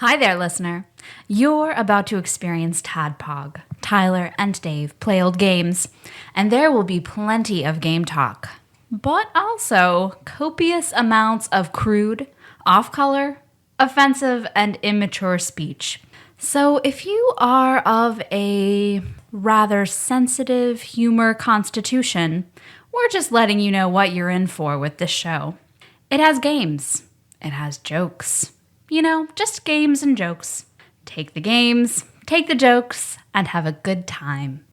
Hi there, listener. You're about to experience TADPOG. Tyler and Dave play old games, and there will be plenty of game talk, but also copious amounts of crude, off-color, offensive, and immature speech. So if you are of a rather sensitive humor constitution, we're just letting you know what you're in for with this show. It has games. It has jokes. You know, just games and jokes. Take the games, take the jokes, and have a good time.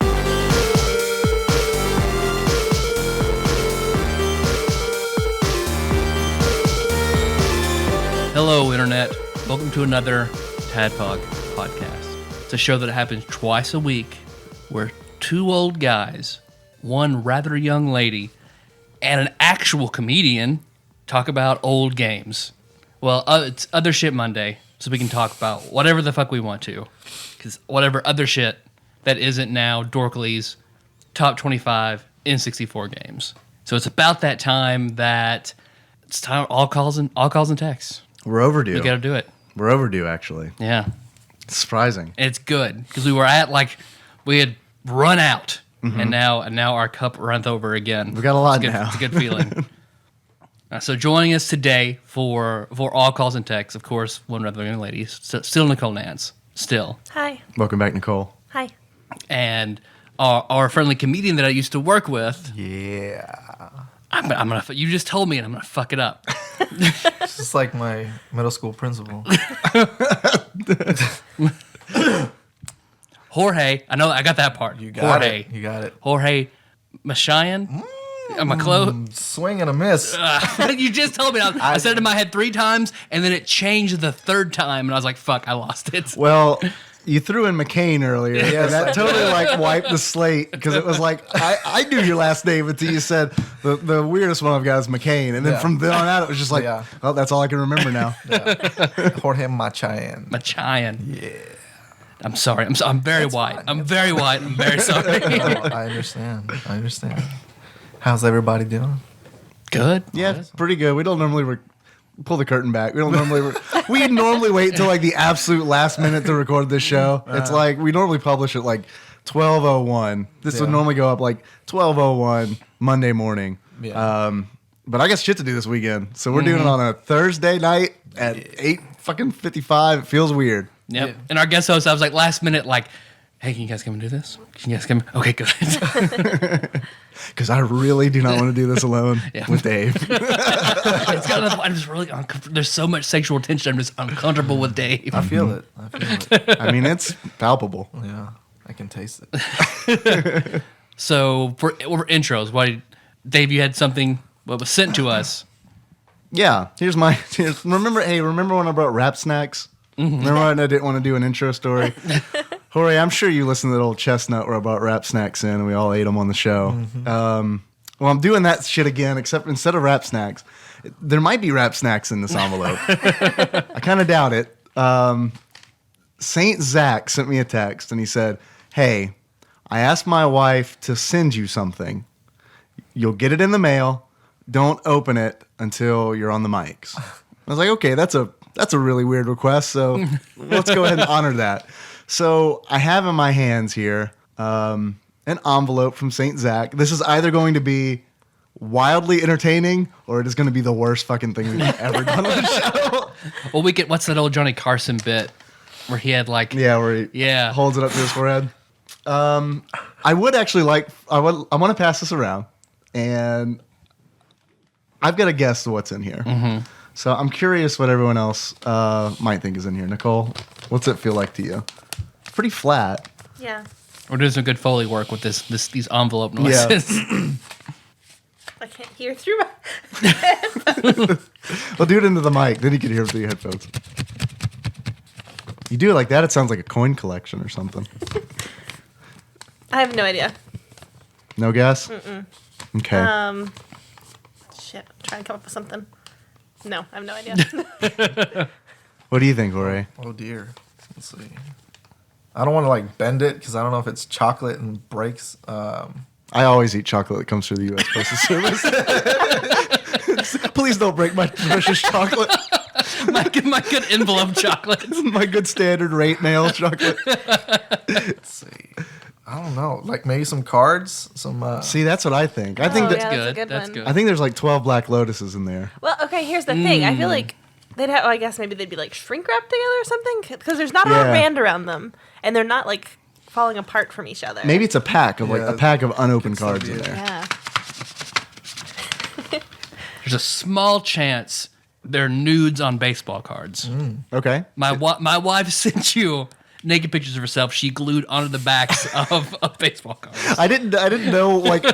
Hello, Internet. Welcome to another TADPOG podcast. It's a show that happens twice a week where two old guys, one rather young lady, and an actual comedian talk about old games. Well, it's Other Shit Monday, so we can talk about whatever the fuck we want to. Because whatever other shit that isn't now Dorkly's top 25 N64 games. So it's about that time that it's time all calls and texts. We're overdue. We got to do it. We're overdue, actually. Yeah. It's surprising. It's good because we were we had run out, and now our cup runs over again. We got a lot now. It's a good feeling. So joining us today for all calls and texts, of course, one rather young lady, still Nicole Nance, still. Hi. Welcome back, Nicole. Hi. And our friendly comedian that I used to work with. Yeah. I'm gonna. You just told me, and I'm gonna fuck it up. It's just like my middle school principal. Jorge, I know I got that part. You got Jorge. it. You got it. Jorge Machaen. Am I close? Swing and a miss. You just told me. I said it in my head 3 times, and then it changed the 3rd time, and I was like, "Fuck, I lost it." Well, you threw in Machaen earlier, and Yes, that I totally wiped the slate because it was like I knew your last name until you said the weirdest one I've got is Machaen, and then from then on out it was just like, well, that's all I can remember now. Jorge Machaen. Machaen. Yeah. I'm sorry. I'm very white. fine. I'm very white. I'm very sorry. No, I understand. How's everybody doing? Good. Yeah, it's pretty good. We don't normally pull the curtain back. We don't normally. We normally wait till like the absolute last minute to record this show. It's like we normally publish at like 12:01. This would normally go up like 12:01 Monday morning. Yeah. But I got shit to do this weekend, so we're doing it on a Thursday night at 8:55. It feels weird. Yep. Yeah. And our guest host, I was like last minute, like, "Hey, can you guys come and do this? Can you guys come?" Okay, good. Because I really do not want to do this alone with Dave. I'm just really uncomfortable. There's so much sexual tension. I'm just uncomfortable with Dave. I feel it. I mean, it's palpable. Yeah. I can taste it. So for intros, Dave, you had something what was sent to us. Yeah. Remember when I brought rap snacks? Remember when I didn't want to do an intro story? Jorge, I'm sure you listened to that old chestnut where I brought rap snacks in and we all ate them on the show. Well, I'm doing that shit again, except instead of rap snacks, there might be rap snacks in this envelope. I kind of doubt it. Saint Zach sent me a text and he said, "Hey, I asked my wife to send you something. You'll get it in the mail. Don't open it until you're on the mics." I was like, okay, that's a really weird request, so let's go ahead and honor that. So I have in my hands here an envelope from St. Zach. This is either going to be wildly entertaining or it is going to be the worst fucking thing we've ever done on the show. Well, what's that old Johnny Carson bit where he had like... Yeah, where he holds it up to his forehead. I would actually I want to pass this around, and I've got to guess what's in here. Mm-hmm. So I'm curious what everyone else might think is in here. Nicole, what's it feel like to you? It's pretty flat. Yeah. We're doing some good Foley work with these envelope noises. Yeah. I can't hear through my headphones. Well, do it into the mic. Then you can hear it through your headphones. You do it like that, it sounds like a coin collection or something. I have no idea. No guess? Mm-mm. Okay. Shit. I'm trying to come up with something. No, I have no idea. What do you think, Jorge? Oh, dear. Let's see. I don't want to, like, bend it because I don't know if it's chocolate and breaks. I always eat chocolate that comes through the U.S. Postal Service. Please don't break my precious chocolate. my good envelope chocolate. My good standard rate mail chocolate. Let's see. I don't know. Like maybe some cards. Some. See, that's what I think. I think Oh, that yeah. That's a Good. good That's one. good. I think there's like 12 Black Lotuses in there. Well, okay, here's the thing. I feel like they'd have, I guess maybe they'd be like shrink wrapped together or something because there's not a lot of Yeah. band around them and they're not like falling apart from each other. Maybe it's a pack of like Yeah. a pack of unopened Could cards still in be it. there. Yeah. There's a small chance they're nudes on baseball cards. Okay. My wife sent you naked pictures of herself she glued onto the backs of baseball cards. I didn't know like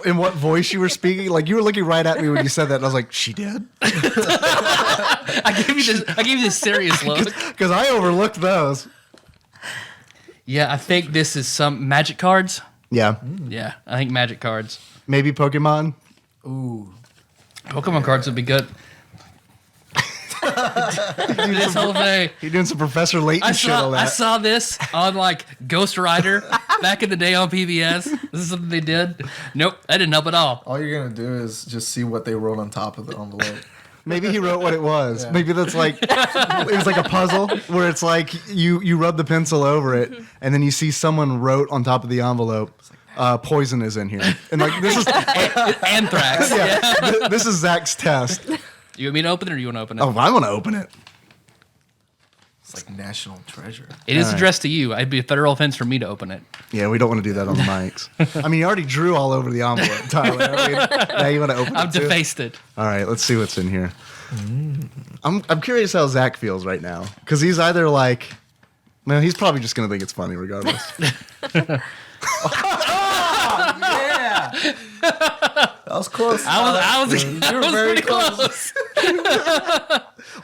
in what voice you were speaking. Like you were looking right at me when you said that, and I was like, "She did," I gave you this serious look. because I overlooked those. Yeah, I think this is some magic cards. Yeah, Yeah, I think magic cards. maybe Pokemon. Ooh. Pokemon cards would be good. This whole thing. You're doing some Professor Layton shit on I that. saw this on like Ghost Rider back in the day on PBS. This is something they did. Nope, that didn't help at all. All you're gonna do is just see what they wrote on top of the envelope. Maybe he wrote what it was. Yeah. Maybe that's like it was like a puzzle where it's like you rub the pencil over it, and then you see someone wrote on top of the envelope. Poison is in here, and like this is Anthrax. this is Zach's test. You want me to open it or you want to open it? Oh, I want to open it. It's like national treasure. It is All right. addressed to you. It'd be a federal offense for me to open it. Yeah, we don't want to do that on the mics. I mean, you already drew all over the envelope, Tyler. I mean, now you want to open I've it too? defaced it. All right, let's see what's in here. I'm curious how Zach feels right now because he's either like, well, he's probably just gonna think it's funny regardless. Yeah. That was close. I was You were very pretty close.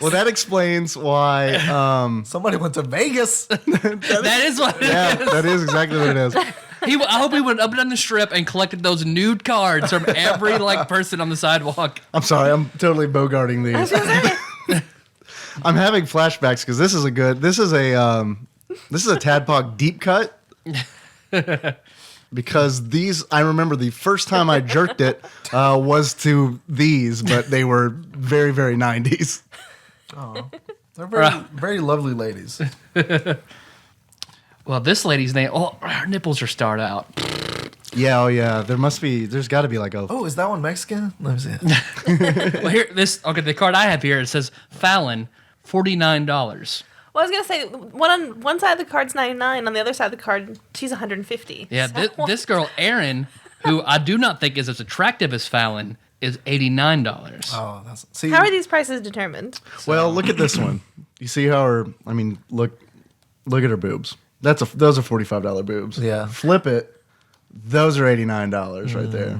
Well, that explains why. Somebody went to Vegas. That is what. Yeah, that is exactly what it is. I hope he went up and down the strip and collected those nude cards from every like person on the sidewalk. I'm sorry, I'm totally bogarting these. I'm having flashbacks because this is a Tadpog deep cut. Because these, I remember the first time I jerked it was to these, but they were very, very 90s. Oh, they're very, very lovely ladies. Well, this lady's name. Oh, her nipples are starred out. Yeah, oh yeah. There's got to be like a. Oh, is that one Mexican? Let me see it. Well, here, the card I have here, it says Fallon, $49. Well, I was gonna say on one side of the card's 99, on the other side of the card she's 150. Yeah, So- this girl, Erin, who I do not think is as attractive as Fallon, is $89. Oh, that's see. How are these prices determined? Well, look at this one. You see how her? I mean, look at her boobs. Those are $45 boobs. Yeah. Flip it. Those are $89 right there.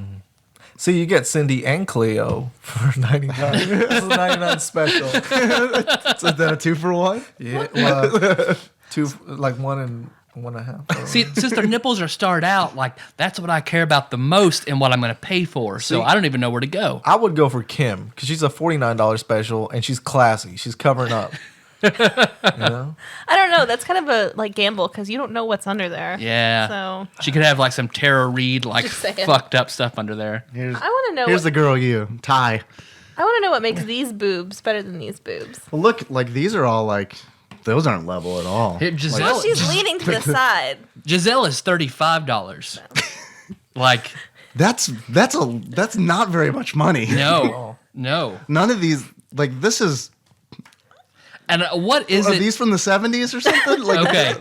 See, you get Cindy and Cleo for 99. This is a 99 special. So is that a 2-for-1? Yeah, well, two, like 1 and 1.5. See, since their nipples are starred out, like that's what I care about the most and what I'm going to pay for. So I don't even know where to go. I would go for Kim because she's a $49 special and she's classy. She's covering up. You know? I don't know. That's kind of a like gamble because you don't know what's under there. Yeah. So She could have like some Tara Reid, like Just saying. fucked up stuff under there. Here's I want to know. here's the girl you Ty. I want to know what makes these boobs better than these boobs. Well, look, like these are all like those aren't level at all. Here, Giselle, Well, she's leaning to the side. Giselle is $35. Like, That's not very much money. no. None of these like this is. And what is Are it? these from the 70s or something? Like, Okay,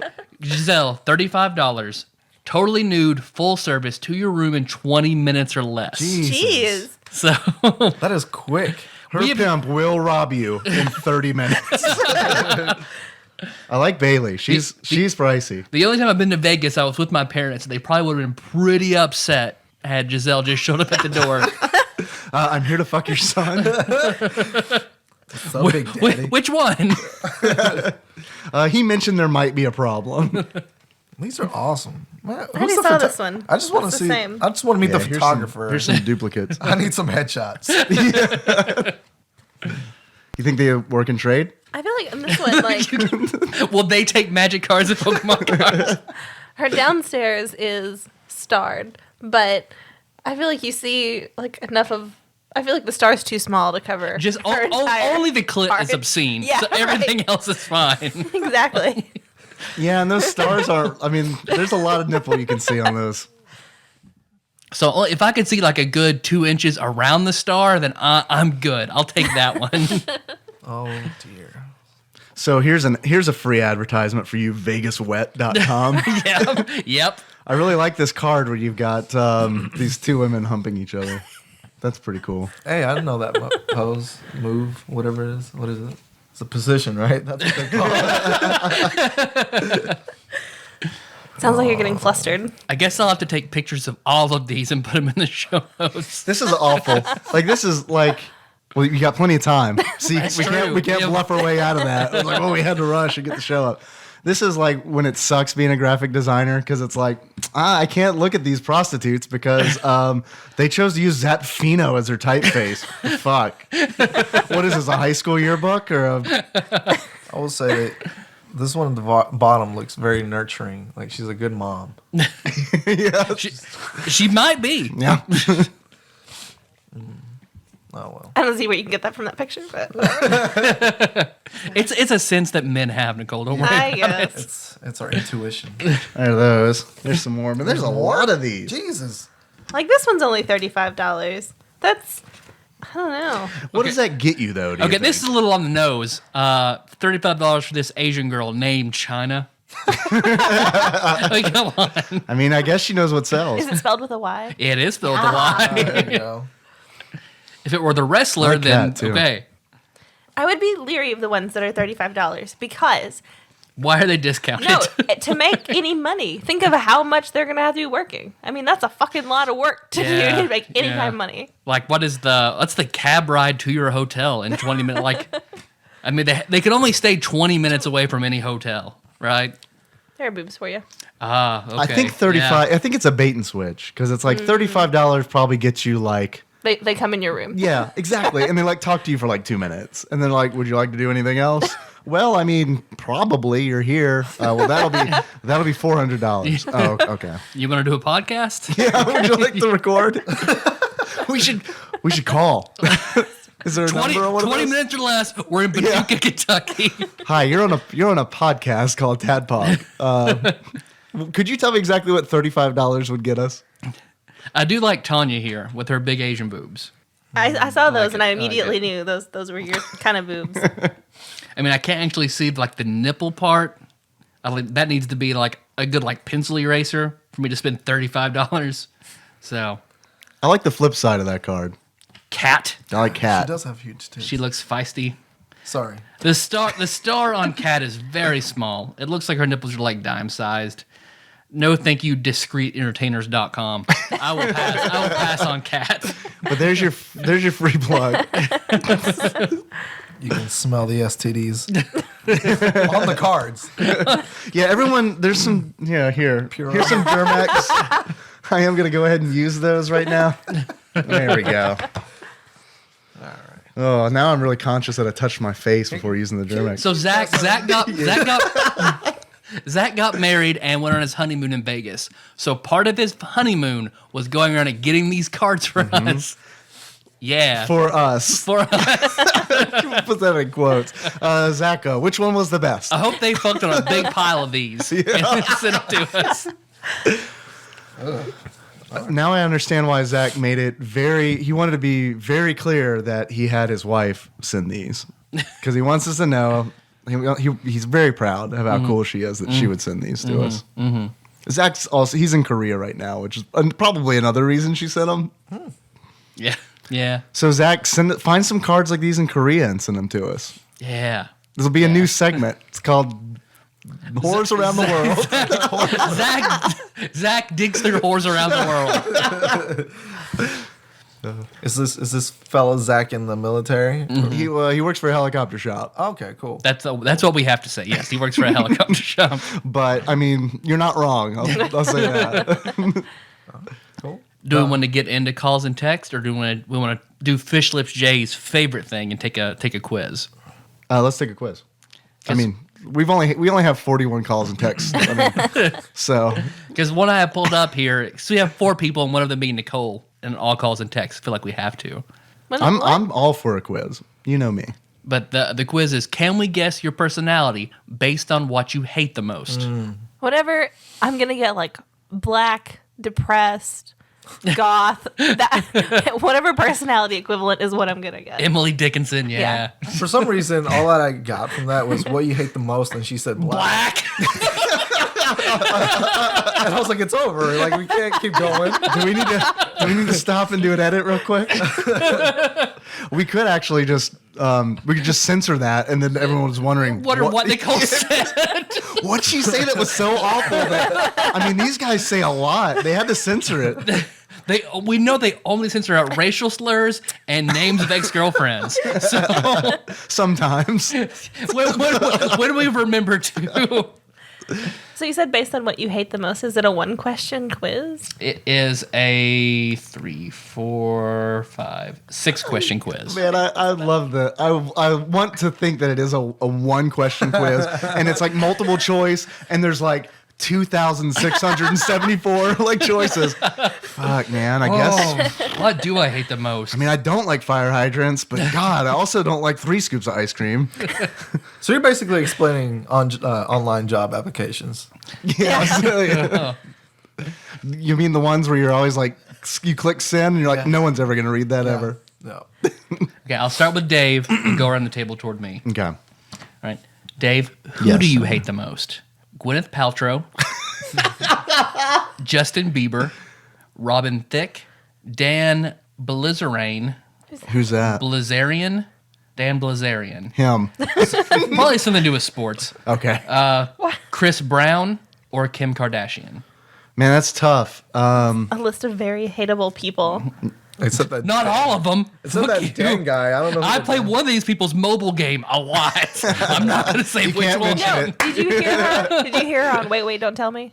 Giselle, $35, totally nude, full service to your room in 20 minutes or less. Jeez. So That is quick. Her We- pimp will rob you in 30 minutes. I like Bailey. She's pricey. the only time I've been to Vegas, I was with my parents. They probably would have been pretty upset had Giselle just showed up at the door. I'm here to fuck your son. So big daddy. Which one? He mentioned there might be a problem. These are awesome. Man, I already saw this one. I just want to It's the see. same. I just want to meet the Yeah, photographer. Here's some duplicates. I need some headshots. You think they work in trade? I feel like in this one, like Will they take magic cards and Pokemon cards? her downstairs is starred, but I feel like you see like enough of I feel like the star's too small to cover. Just her entire only the clit part. is obscene. Yeah, so everything right. else is fine. Exactly. Yeah, and those stars are. I mean, there's a lot of nipple you can see on those. So if I could see like a good 2 inches around the star, then I'm good. I'll take that one. Oh dear. So here's a free advertisement for you, VegasWet.com. Yep. I really like this card where you've got these two women humping each other. That's pretty cool. Hey, I didn't know that pose, move, whatever it is. What is it? It's a position, right? That's what they call it. Sounds like you're getting flustered. I guess I'll have to take pictures of all of these and put them in the show notes. This is awful. Like this is like. Well, you got plenty of time. See, we true. can't Yeah. bluff our way out of that. It's like, oh, we had to rush and get the show up. This is like when it sucks being a graphic designer because it's like I can't look at these prostitutes because they chose to use Zapfino as their typeface. Fuck. What is this? A high school yearbook or a? I will say that this one at the bottom looks very nurturing. Like she's a good mom. Yeah. She might be. Yeah. Oh well. I don't see where you can get that from that picture, but It's a sense that men have, Nicole. Don't worry. I about it. guess. It's our intuition. There are those. There's some more, but there's a lot of these. Jesus. Like this one's only $35. That's I don't know. What does that get you though? Okay, this is a little on the nose. $35 for this Asian girl named China. Like, come on. I mean, I guess she knows what sells. Is it spelled with a Y? It is spelled the Y. There you go. If it were the wrestler, like then that, too. okay. I would be leery of the ones that are $35 because Why are they discounted? no, to make any money, think of how much they're gonna have to be working. I mean, that's a fucking lot of work to do to make any kind of money. Like, what's the cab ride to your hotel in 20 minutes? Like, I mean, they could only stay 20 minutes away from any hotel, right? There are boobs for you. Ah, okay. I think 35. Yeah. I think it's a bait and switch because it's like $35 probably gets you like. They come in your room. Yeah, exactly. And they like talk to you for like 2 minutes. And then like, would you like to do anything else? Well, I mean, probably you're here. Well, that'll be $400. Oh, okay. You want to do a podcast? Yeah, would you like to record? we should call. Is there a 20 number on one of those? minutes or less. We're in Paducah, Kentucky. Hi, you're on a podcast called TADPOG. Could you tell me exactly what $35 would get us? I do like Tanya here with her big Asian boobs. I saw those like and I it. I like immediately it. knew those were your kind of boobs. I mean, I can't actually see like the nipple part. That needs to be like a good like pencil eraser for me to spend $35. So, I like the flip side of that card. Cat. I like She cat. does have huge tits. She looks feisty. Sorry. The star on Cat is very small. It looks like her nipples are like dime sized. No, thank you, discreetentertainers.com. I will pass on Cat. But there's your free plug. You can smell the STDs on the cards. Yeah, everyone. There's some. Yeah, here's some Germex. I am gonna go ahead and use those right now. There we go. All right. Oh, now I'm really conscious that I touched my face before using the Germex. So Zach got married and went on his honeymoon in Vegas. So part of his honeymoon was going around and getting these cards for us. Yeah. For us. For us. Put that in quotes. Zacho, which one was the best? I hope they fucked on a big pile of these and sent them to us. Now I understand why Zach made it he wanted to be very clear that he had his wife send these. Because he wants us to know, he's very proud of how cool she is that she would send these to us. Mm-hmm. Zach's also, he's in Korea right now, which is probably another reason she sent them. Yeah. Yeah. So Zach, find some cards like these in Korea and send them to us. Yeah. This will be a new segment. It's called Whores Around the World. Zach digs through whores around the world. Is this fella Zach in the military? He works for a helicopter shop. Okay, cool. That's what we have to say. Yes, he works for a helicopter shop. But, I mean, you're not wrong. I'll say that. Cool. Do we want to get into calls and text, or do we want to do Fish Lips Jay's favorite thing and take a quiz? Let's take a quiz. I mean, we only have 41 calls and texts. I mean, so Because one I have pulled up here, so we have 4 people, and one of them being Nicole, and all calls and texts. I feel like we have to. I'm all for a quiz. You know me. But the quiz is, can we guess your personality based on what you hate the most? Whatever, I'm going to get like black, depressed, goth, whatever personality equivalent is what I'm going to get. Emily Dickinson, yeah. For some reason, all that I got from that was what you hate the most, and she said black. And I was like, it's over. Like, we can't keep going. Do we need to stop and do an edit real quick? We could actually just we could just censor that, and then everyone was wondering what Nicole said. What'd she say that was so awful? I mean, these guys say a lot. They had to censor it. We know they only censor out racial slurs and names of ex-girlfriends. So Sometimes. when do we remember to? So you said based on what you hate the most, is it a 1-question quiz? It is a 6-question quiz. Man, I love that. I want to think that it is a 1-question quiz, and it's like multiple choice, and there's like 2,674 like choices. Fuck, man. I guess. What do I hate the most? I mean, I don't like fire hydrants, but God, I also don't like 3 scoops of ice cream. So you're basically explaining online job applications. Yeah. You mean the ones where you're always like, you click send, and you're like, no one's ever going to read that ever. No. Okay, I'll start with Dave and go around the table toward me. Okay. All right. Dave, who Yes. do you hate the most? Gwyneth Paltrow, Justin Bieber, Robin Thicke, Dan Bilzerian, Who's that? Dan Bilzerian. Him. Probably something to do with sports. Okay. Chris Brown or Kim Kardashian. Man, that's tough. A list of very hateable people. Except that. Not all of them. Except Fuck that you. Dan guy. I don't know. I play one of these people's mobile game a lot. I'm not going to say which can't one. mention it. Did you hear her? Did you hear her on Wait, Don't Tell Me?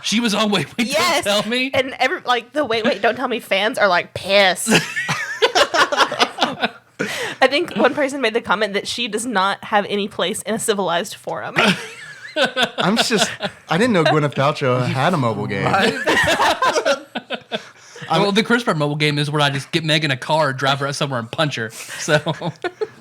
She was on Wait, Yes. Don't Tell Me. And the Wait, Don't Tell Me fans are like pissed. I think one person made the comment that she does not have any place in a civilized forum. I didn't know Gwyneth Paltrow had a mobile game. Well, the Chris Brown mobile game is where I just get Megan a car, drive her out somewhere, and punch her. So,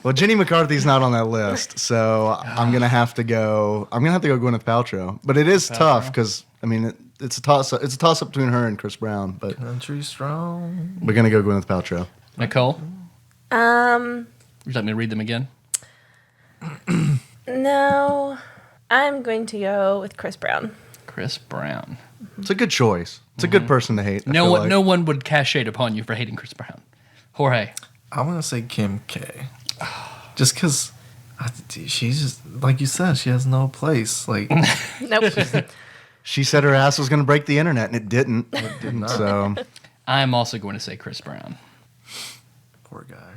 Well, Jenny McCarthy's not on that list, so I'm gonna have to go Gwyneth Paltrow. But it is tough because I mean it's a toss up between her and Chris Brown. But Country strong. we're gonna go Gwyneth Paltrow. Nicole, would you like me to read them again? No, I'm going to go with Chris Brown. Chris Brown. It's a good choice. It's a good person to hate. I feel like. No one would cast shade upon you for hating Chris Brown. Jorge. I'm gonna say Kim K. Just because she's just like you said, she has no place. Like Nope. She said her ass was gonna break the internet, and it didn't. It didn't. So I'm also going to say Chris Brown. poor guy.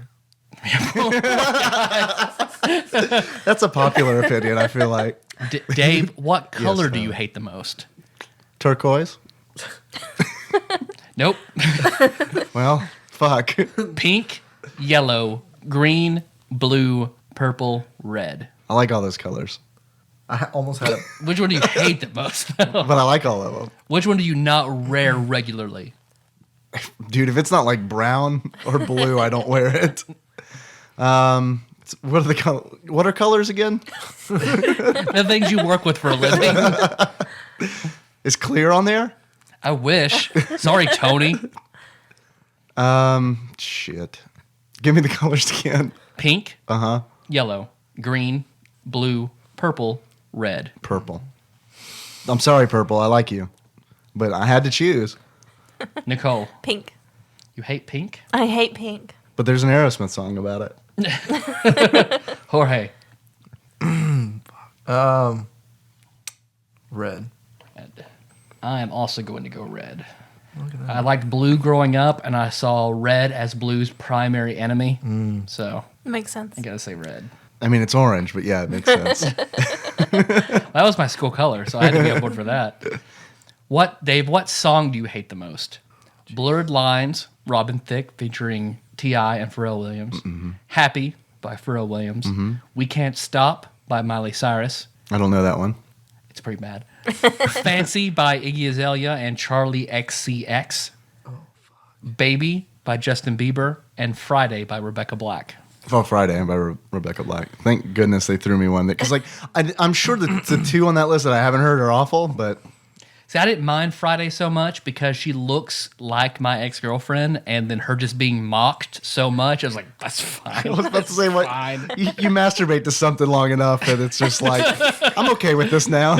that's a popular opinion. I feel like Dave, what color do sir. you hate the most? turquoise. Nope. Well, fuck. Pink, yellow, green, blue, purple, red. I like all those colors, I almost had it. Which one do you hate the most? but I like all of them. Which one do you not wear regularly? Dude, if it's not like brown or blue, I don't wear it. What are colors again? The things you work with for a living. Is clear on there? I wish. Sorry, Tony. Shit. Give me the colors again. Pink, Uh-huh. yellow, green, blue, purple, red. Purple. I'm sorry, purple. I like you. But I had to choose. Nicole, Pink. you hate pink? I hate pink. But there's an Aerosmith song about it. Jorge. Red. I am also going to go red. I liked blue growing up, and I saw red as blue's primary enemy. So Makes sense. I gotta say red. I mean, it's orange, but yeah, it makes sense. That was my school color, so I had to be on board for that. Dave, what song do you hate the most? Blurred Lines, Robin Thicke featuring T.I. and Pharrell Williams. Happy by Pharrell Williams. We Can't Stop by Miley Cyrus. I don't know that one. It's pretty bad. Fancy by Iggy Azalea and Charlie XCX. Baby by Justin Bieber, and Friday by Rebecca Black. Oh, Friday by Rebecca Black. Thank goodness they threw me one. Because I'm sure the two on that list that I haven't heard are awful, but... See, I didn't mind Friday so much because she looks like my ex-girlfriend, and then her just being mocked so much, I was like, that's fine. I was about to say, what? You masturbate to something long enough that it's just like, I'm okay with this now.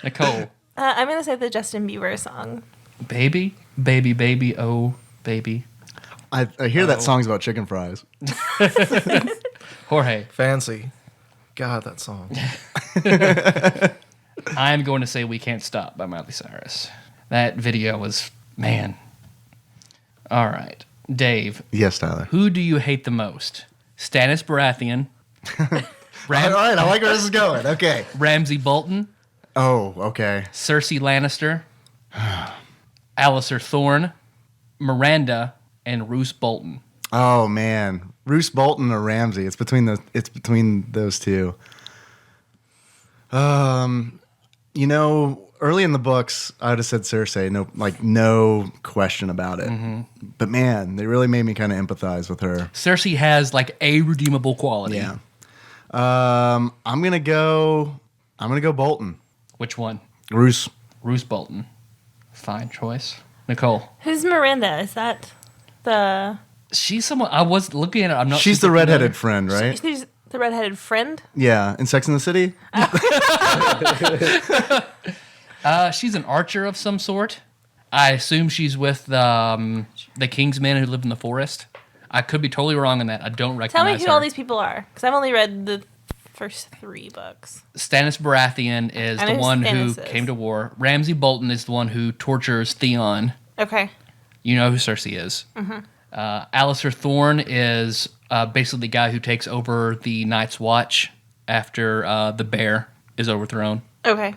Nicole. I'm going to say the Justin Bieber song. Baby, baby, baby, oh, baby. I hear that song's about chicken fries. Jorge. Fancy. God, that song. I'm going to say We Can't Stop by Miley Cyrus. That video was, man. All right. Dave. Yes, Tyler. Who do you hate the most? Stannis Baratheon. All right, I like where this is going. Okay. Ramsay Bolton. Oh, okay. Cersei Lannister. Alistair Thorne. Miranda. And Roose Bolton. Oh, man. Roose Bolton or Ramsay. It's between those two. Early in the books, I would have said Cersei, no question about it. Mm-hmm. But man, they really made me kind of empathize with her. Cersei has like a redeemable quality. Yeah. I'm gonna go Bolton. Which one? Roose Bolton. Fine choice. Nicole. Who's Miranda? Is that the... She's someone I was looking at. I'm not. She's the redheaded friend, right? She's the redheaded friend? Yeah, in Sex and the City. She's an archer of some sort. I assume she's with the king's men who live in the forest. I could be totally wrong on that. I don't recognize her. Tell me who all these people are, because I've only read the first 3 books. Stannis Baratheon is the one who came to war. Ramsay Bolton is the one who tortures Theon. Okay. You know who Cersei is. Mm-hmm. Alistair Thorne is basically the guy who takes over the Night's Watch after the bear is overthrown. Okay.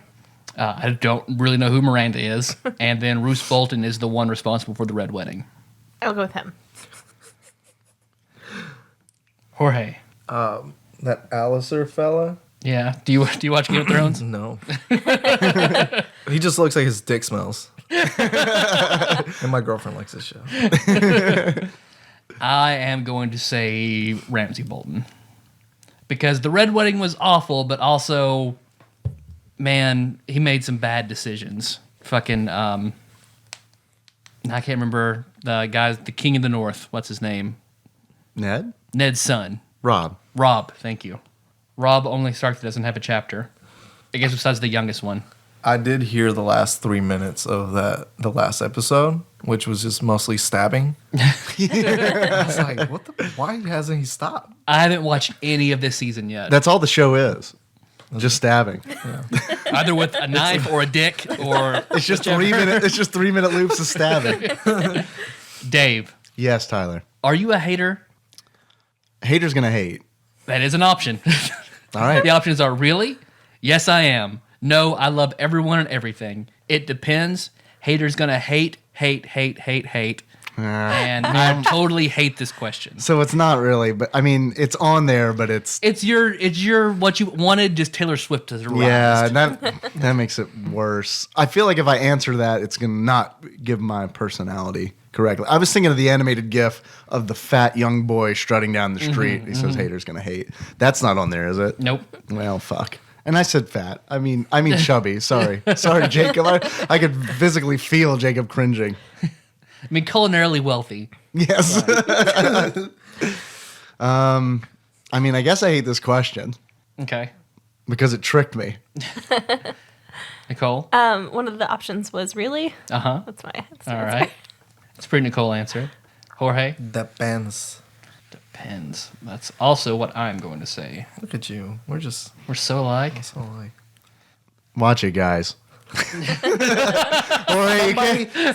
I don't really know who Miranda is. And then Roose Bolton is the one responsible for the Red Wedding. I'll go with him. Jorge. That Alistair fella? Yeah. Do you watch Game of Thrones? No. He just looks like his dick smells. And my girlfriend likes this show. I am going to say Ramsay Bolton. Because the Red Wedding was awful, but also, man, he made some bad decisions. Fucking, I can't remember the guy, the King of the North. What's his name? Ned? Ned's son. Rob, thank you. Rob only Stark that doesn't have a chapter. I guess besides the youngest one. I did hear the last 3 minutes of the last episode, which was just mostly stabbing. I was like, what the? Why hasn't he stopped? I haven't watched any of this season yet. That's all the show is. Just stabbing. Yeah. Either with a knife or a dick or It's just 3 minutes. It's just 3 minute loops of stabbing. Dave. Yes, Tyler. Are you a hater? Hater's gonna hate. That is an option. All right. The options are really? Yes, I am. No, I love everyone and everything. It depends. Hater's gonna hate. And I totally hate this question. So it's not really, but I mean, it's on there, but it's your what you wanted, just Taylor Swift has arrived. yeah, that makes it worse. I feel like if I answer that, it's gonna not give my personality correctly. I was thinking of the animated GIF of the fat young boy strutting down the street. He says, "Hater's gonna hate." That's not on there, is it? Nope. Well, fuck. And I said fat. I mean chubby. Sorry, Jacob. I could physically feel Jacob cringing. I mean, culinarily wealthy. Yes. I mean, I guess I hate this question Okay. because it tricked me. Nicole? One of the options was really? Uh-huh. That's my All right. It's pretty Nicole answer. Jorge? Depends. Depends. That's also what I'm going to say. Look at you. We're so alike. so like. Watch it, guys.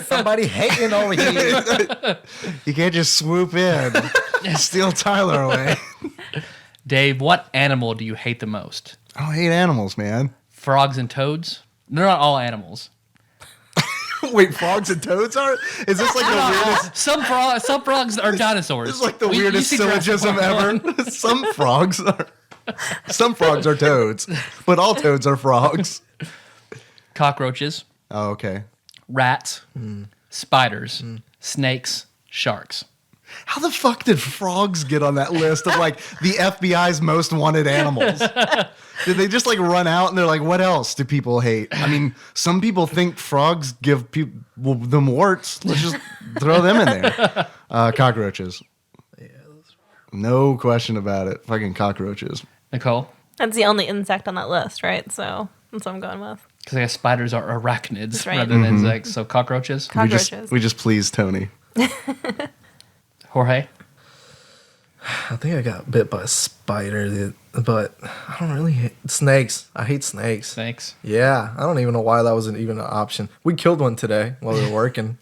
Somebody hating over here. You can't just swoop in and steal Tyler away. Dave, what animal do you hate the most? I don't hate animals, man. Frogs and toads? They're not all animals. Wait, frogs and toads are? Is this like the weirdest? Some frogs are dinosaurs. This is like the You weirdest see Jurassic syllogism Park. ever. Some frogs are toads, but all toads are frogs. Cockroaches, Oh, okay. rats, spiders, snakes, sharks. How the fuck did frogs get on that list of like the FBI's most wanted animals? Did they just like run out and they're like, what else do people hate? I mean, some people think frogs give people them warts. Let's just throw them in there. Cockroaches. No question about it. Fucking cockroaches. Nicole? That's the only insect on that list, right? So that's what I'm going with. Because I guess spiders are arachnids That's right. rather than insects. So cockroaches? Cockroaches. We just pleased Tony. Jorge? I think I got bit by a spider, but I don't really hate snakes. I hate snakes. Snakes. Yeah, I don't even know why that wasn't even an option. We killed one today while we were working.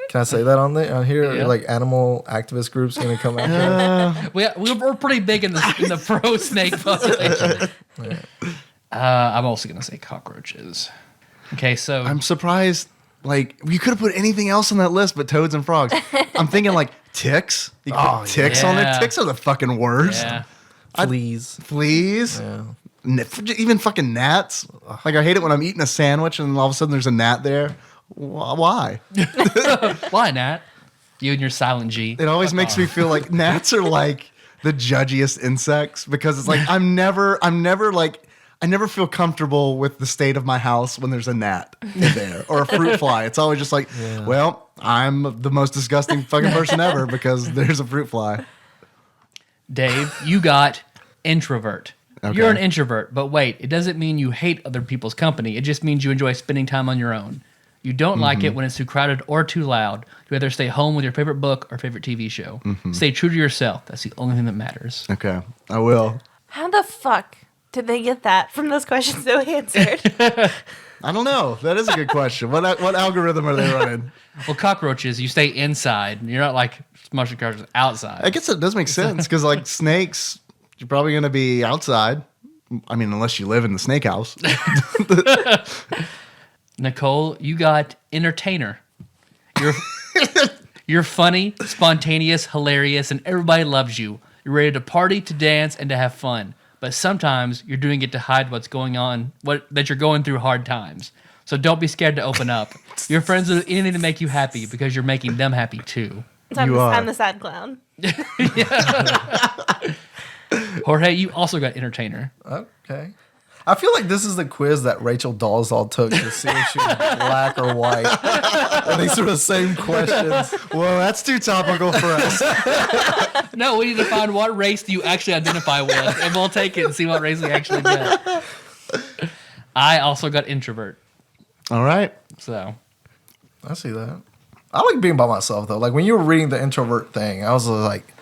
Can I say that on here? Yeah. Like animal activist groups gonna come after us? We're pretty big in the pro snake population. I'm also going to say cockroaches. Okay, so... I'm surprised. Like, you could have put anything else on that list but toads and frogs. I'm thinking like ticks. You could put ticks on there. yeah. Ticks are the fucking worst. Yeah. Fleas. Fleas. Yeah. Even fucking gnats. Like, I hate it when I'm eating a sandwich and all of a sudden there's a gnat there. Why? Why, Nat? You and your silent G. It always makes me feel like gnats are like the judgiest insects because it's like I never feel comfortable with the state of my house when there's a gnat in there or a fruit fly. It's always just like, well, I'm the most disgusting fucking person ever because there's a fruit fly. Dave, you got introvert. Okay. You're an introvert, but wait, it doesn't mean you hate other people's company. It just means you enjoy spending time on your own. You don't like it when it's too crowded or too loud. You either stay home with your favorite book or favorite TV show. Stay true to yourself. That's the only thing that matters. Okay, I will. How the fuck did they get that from those questions that we answered? I don't know. That is a good question. What algorithm are they running? Well, cockroaches, you stay inside. You're not like smushing cockroaches outside. I guess it does make sense because like snakes, you're probably going to be outside. I mean, unless you live in the snake house. Nicole, you got entertainer. You're funny, spontaneous, hilarious, and everybody loves you. You're ready to party, to dance, and to have fun. But sometimes you're doing it to hide what's going on, that you're going through hard times. So don't be scared to open up. Your friends will do anything to make you happy because you're making them happy too. I'm the sad clown. Jorge, you also got entertainer. Okay. I feel like this is the quiz that Rachel Dolezal took to see if she was black or white. And these are the same questions. Well, that's too topical for us. No, we need to find what race do you actually identify with, and we'll take it and see what race we actually get. I also got introvert. All right. So I see that. I like being by myself, though. Like, when you were reading the introvert thing, I was like,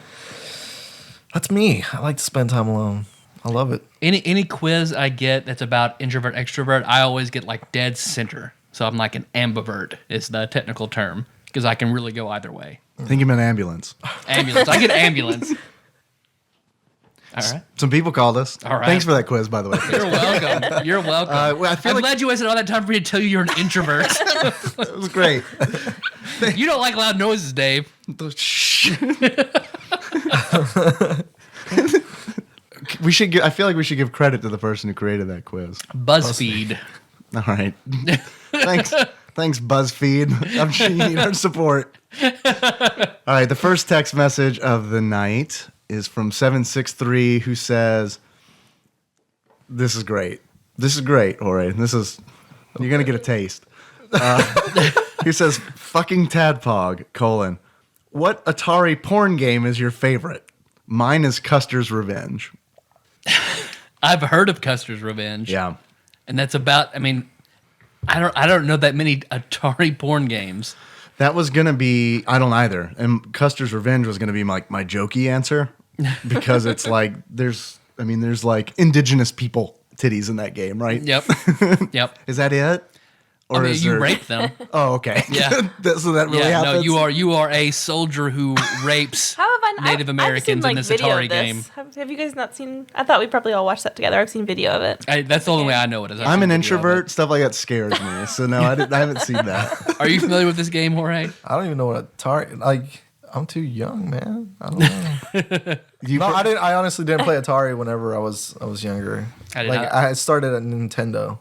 that's me. I like to spend time alone. I love it. any quiz I get that's about introvert, extrovert, I always get like dead center. So I'm like an ambivert is the technical term because I can really go either way. I think you meant ambulance. Ambulance. I get ambulance. All right. Some people called us. All right. Thanks for that quiz, by the way. You're welcome. You're welcome. I feel I'm like glad you wasted all that time for me to tell you you're an introvert. it was great. You don't like loud noises, Dave. Shh. I feel like we should give credit to the person who created that quiz. Buzzfeed. All right. Thanks, Buzzfeed. I'm sure you need our support. All right. The first text message of the night is from 763, who says, "This is great. This is great, Jorge. You're gonna get a taste." He says, "Fucking TADPOG, : what Atari porn game is your favorite? Mine is Custer's Revenge." I've heard of Custer's Revenge. Yeah. And that's about, I mean, I don't know that many Atari porn games. That was going to be, I don't either. And Custer's Revenge was going to be my jokey answer because it's like, there's like indigenous people titties in that game, right? Yep. Yep. Is that it? Or I mean, is you there... rape them. Oh, okay. Yeah. So that really happens? No, you are a soldier who rapes How have I? Native Americans I've seen, in this video Atari of this. game. Have you guys not seen? I thought we probably all watched that together. I've seen video of it. That's the only way I know it is. I've I'm seen an video of introvert. Stuff like that scares me. So no, I haven't seen that. it. Are you familiar with this game, Jorge? I don't even know what Atari. Like, I'm too young, man. I don't know. I honestly didn't play Atari whenever I was younger. I did like, not. I started at Nintendo.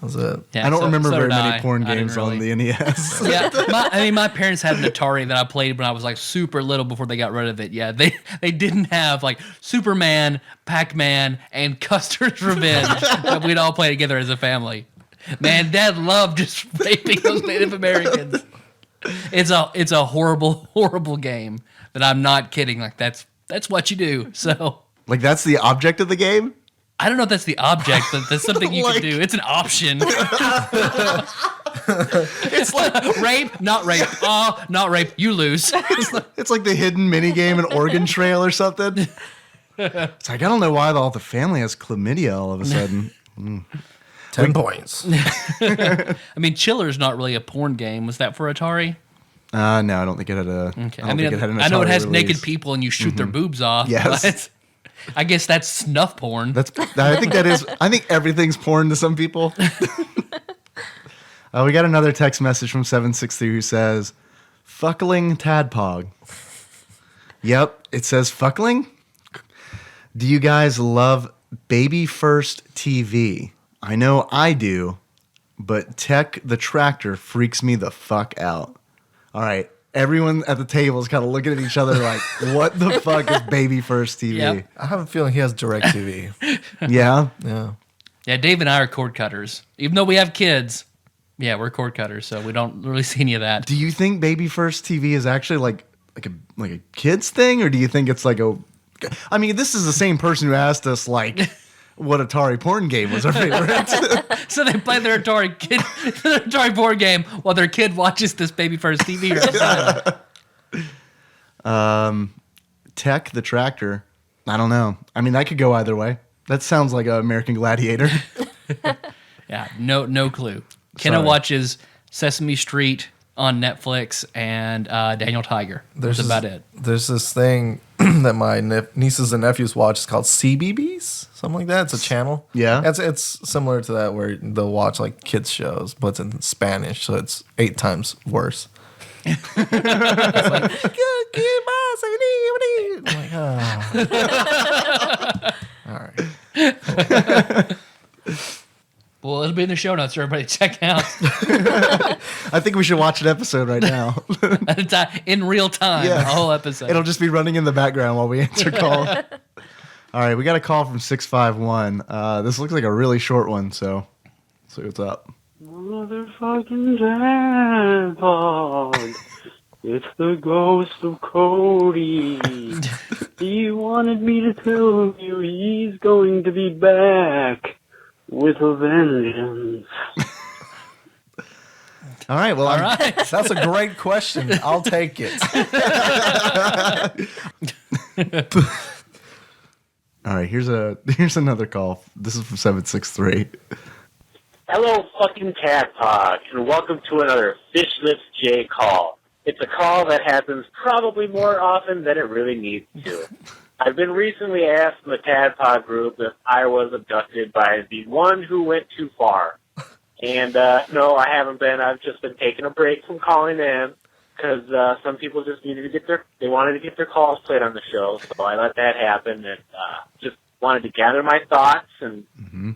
was it. Yeah, I don't remember so very did many I. porn I didn't games on really. the NES. Yeah, my parents had an Atari that I played when I was like super little before they got rid of it. Yeah, they didn't have like Superman, Pac-Man, and Custer's Revenge that we'd all play together as a family. Man, Dad loved just raping those Native Americans. It's a horrible, horrible game. But I'm not kidding. Like that's what you do. So Like that's the object of the game? I don't know if that's the object, but that's something you Like- can do. It's an option. It's like rape, not rape. Oh, not rape. You lose. It's like the hidden mini game in Oregon Trail or something. It's like I don't know why all the family has chlamydia all of a sudden. 10 points. I mean, Chiller's not really a porn game. Was that for Atari? No, I don't think it had a. Okay. I don't think it had an I know it Atari has release. naked people and you shoot their boobs off. Yes. but I guess that's snuff porn. I think that is. I think everything's porn to some people. We got another text message from 763 who says, "Fuckling Tadpog." Yep, it says fuckling. Do you guys love Baby First TV? I know I do, but Tech the Tractor freaks me the fuck out. All right. Everyone at the table is kind of looking at each other like, what the fuck is Baby First TV? Yep. I have a feeling he has DirecTV. Yeah? Yeah. Yeah, Dave and I are cord cutters. Even though we have kids, yeah, we're cord cutters, so we don't really see any of that. Do you think Baby First TV is actually like a kids thing, or do you think it's like a? I mean, this is the same person who asked us like what Atari porn game was our favorite. So they play their Atari board game while their kid watches this Baby First TV right beside them. Tech the Tractor. I don't know. I mean, that could go either way. That sounds like an American Gladiator. Yeah, no clue. Kenna Sorry. watches Sesame Street on Netflix and Daniel Tiger. That's about it. There's this thing that my nieces and nephews watch. It's called CBBS, something like that. It's a channel. Yeah. It's similar to that where they'll watch like kids shows, but it's in Spanish, so it's 8 times worse. It's like, I'm like, all right. Well, it'll be in the show notes, so everybody check out I think we should watch an episode right now. in real time, Yeah. a whole episode. It'll just be running in the background while we answer calls. All right, we got a call from 651. This looks like a really short one, so let's see what's up. Motherfucking Tadpog. It's the ghost of Cody. He wanted me to tell you he's going to be back with a vengeance. All right, well, All right. That's a great question. I'll take it. All right, here's another call. This is from 763. Hello, fucking Tadpog, and welcome to another Fish Lips J call. It's a call that happens probably more often than it really needs to. I've been recently asked in the Tadpog group if I was abducted by the one who went too far. And no, I haven't been. I've just been taking a break from calling in because some people just needed to they wanted to get their calls played on the show, so I let that happen and just wanted to gather my thoughts and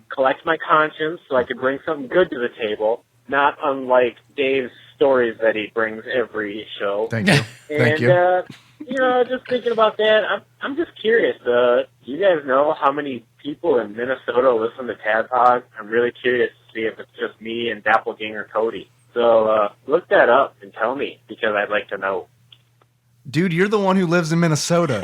collect my conscience so I could bring something good to the table, not unlike Dave's stories that he brings every show. Thank you. Thank you. You know, just thinking about that, I'm just curious. Do you guys know how many people in Minnesota listen to Tadpog? I'm really curious to see if it's just me and Doppelganger Cody. So look that up and tell me, because I'd like to know. Dude, you're the one who lives in Minnesota.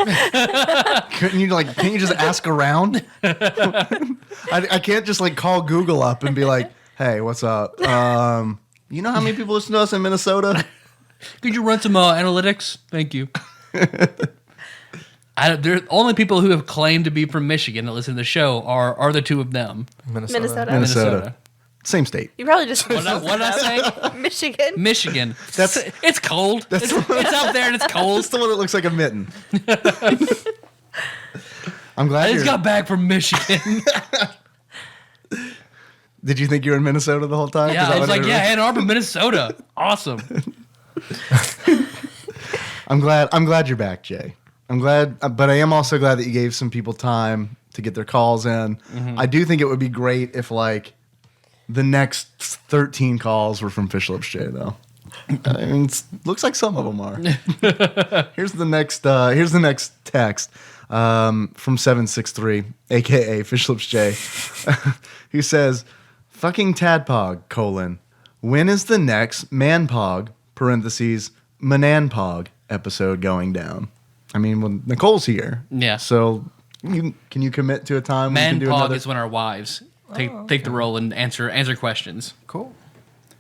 Can't you just ask around? I can't just like call Google up and be like, hey, what's up? You know how many people listen to us in Minnesota? Could you run some analytics? Thank you. There only people who have claimed to be from Michigan that listen to the show are the two of them. Minnesota. Same state. You probably just What did I say? Michigan. Michigan. It's cold. It's up there and it's cold. That's the one that looks like a mitten. I'm glad I just you're... got back from Michigan. Did you think you were in Minnesota the whole time? Yeah, I was like, yeah, Ann Arbor, Minnesota. Awesome. I'm glad you're back, Jay. I'm glad, but I am also glad that you gave some people time to get their calls in. I do think it would be great if, like, The next 13 calls were from Fish Lips J, though. I mean, looks like some of them are. Here's the next text from 763, aka Fish Lips J, who says, "Fucking TADPOG, when is the next manpog (parentheses mananpog) episode going down?" I mean, well, Nicole's here. Yeah. So can you commit to a time when you can do Manpog another? is when our wives take the role and answer questions. Cool.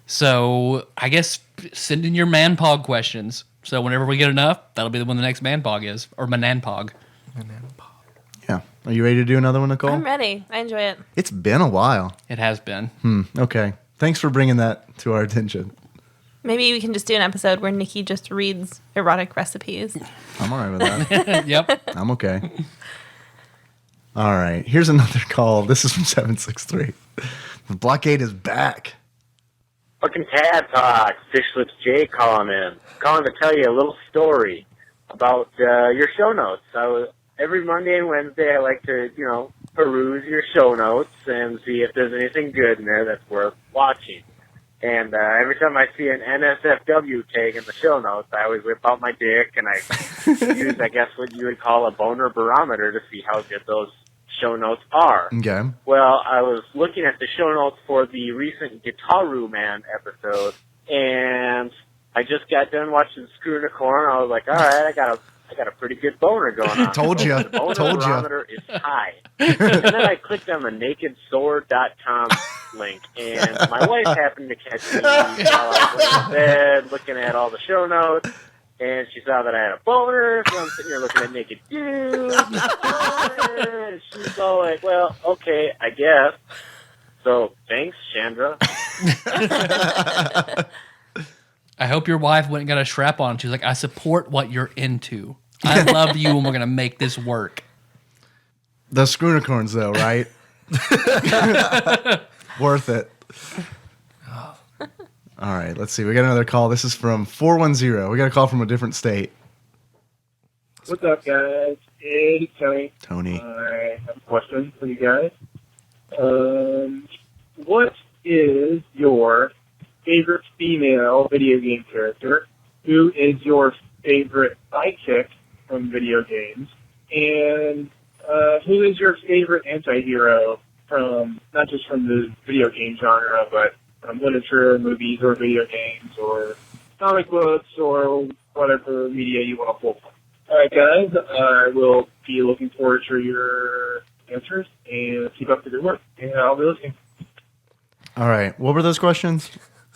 So I guess send in your manpog questions. So whenever we get enough, that'll be when the next manpog is, or mananpog. Yeah. Are you ready to do another one, Nicole? I'm ready. I enjoy it. It's been a while. It has been. Okay. Thanks for bringing that to our attention. Maybe we can just do an episode where Nikki just reads erotic recipes. I'm all right with that. Yep. I'm okay. All right. Here's another call. This is from 763. The blockade is back. Fucking Tad Talk, Fish Lips J calling in. Calling to tell you a little story about your show notes. Every Monday and Wednesday I like to, peruse your show notes and see if there's anything good in there that's worth watching. And every time I see an NSFW tag in the show notes, I always whip out my dick and I use, I guess, what you would call a boner barometer to see how good those show notes are. Okay. Well, I was looking at the show notes for the recent Guitaru Man episode, and I just got done watching Screw Nicole, and I was like, all right, I got a pretty good boner going on. Told you. The boner Told you. barometer is high. And then I clicked on the nakedsword.com link, and my wife happened to catch me while I was in bed looking at all the show notes, and she saw that I had a boner, so I'm sitting here looking at naked dudes. And she's all like, well, okay, I guess. So, thanks, Chandra. I hope your wife went and got a strap on. She's like, I support what you're into. I love you, and we're going to make this work. The Screunicorns, though, right? Worth it. All right, let's see. We got another call. This is from 410. We got a call from a different state. What's up, guys? It's Tony. Tony. I have a question for you guys. What is your favorite female video game character? Who is your favorite sidekick from video games? And who is your favorite anti-hero from, not just from the video game genre, but from literature, movies, or video games, or comic books, or whatever media you want to pull from? All right, guys, I will be looking forward to your answers, and keep up the good work, and I'll be listening. All right. What were those questions?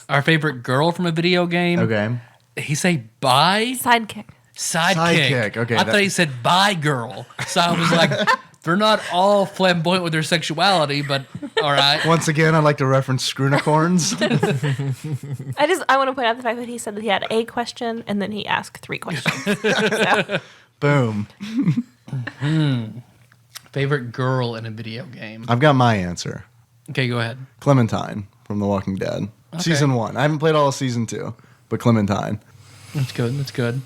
Our favorite girl from a video game. Okay. He say bye? Sidekick. Sidekick. Okay, I thought he said bye girl. So I was like, they're not all flamboyant with their sexuality, but all right. Once again, I'd like to reference Screunicorns. I want to point out the fact that he said that he had a question and then he asked 3 questions. So, Boom. Favorite girl in a video game. I've got my answer. Okay, go ahead. Clementine from The Walking Dead. Season 1. I haven't played all of Season 2, but Clementine. That's good. That's good.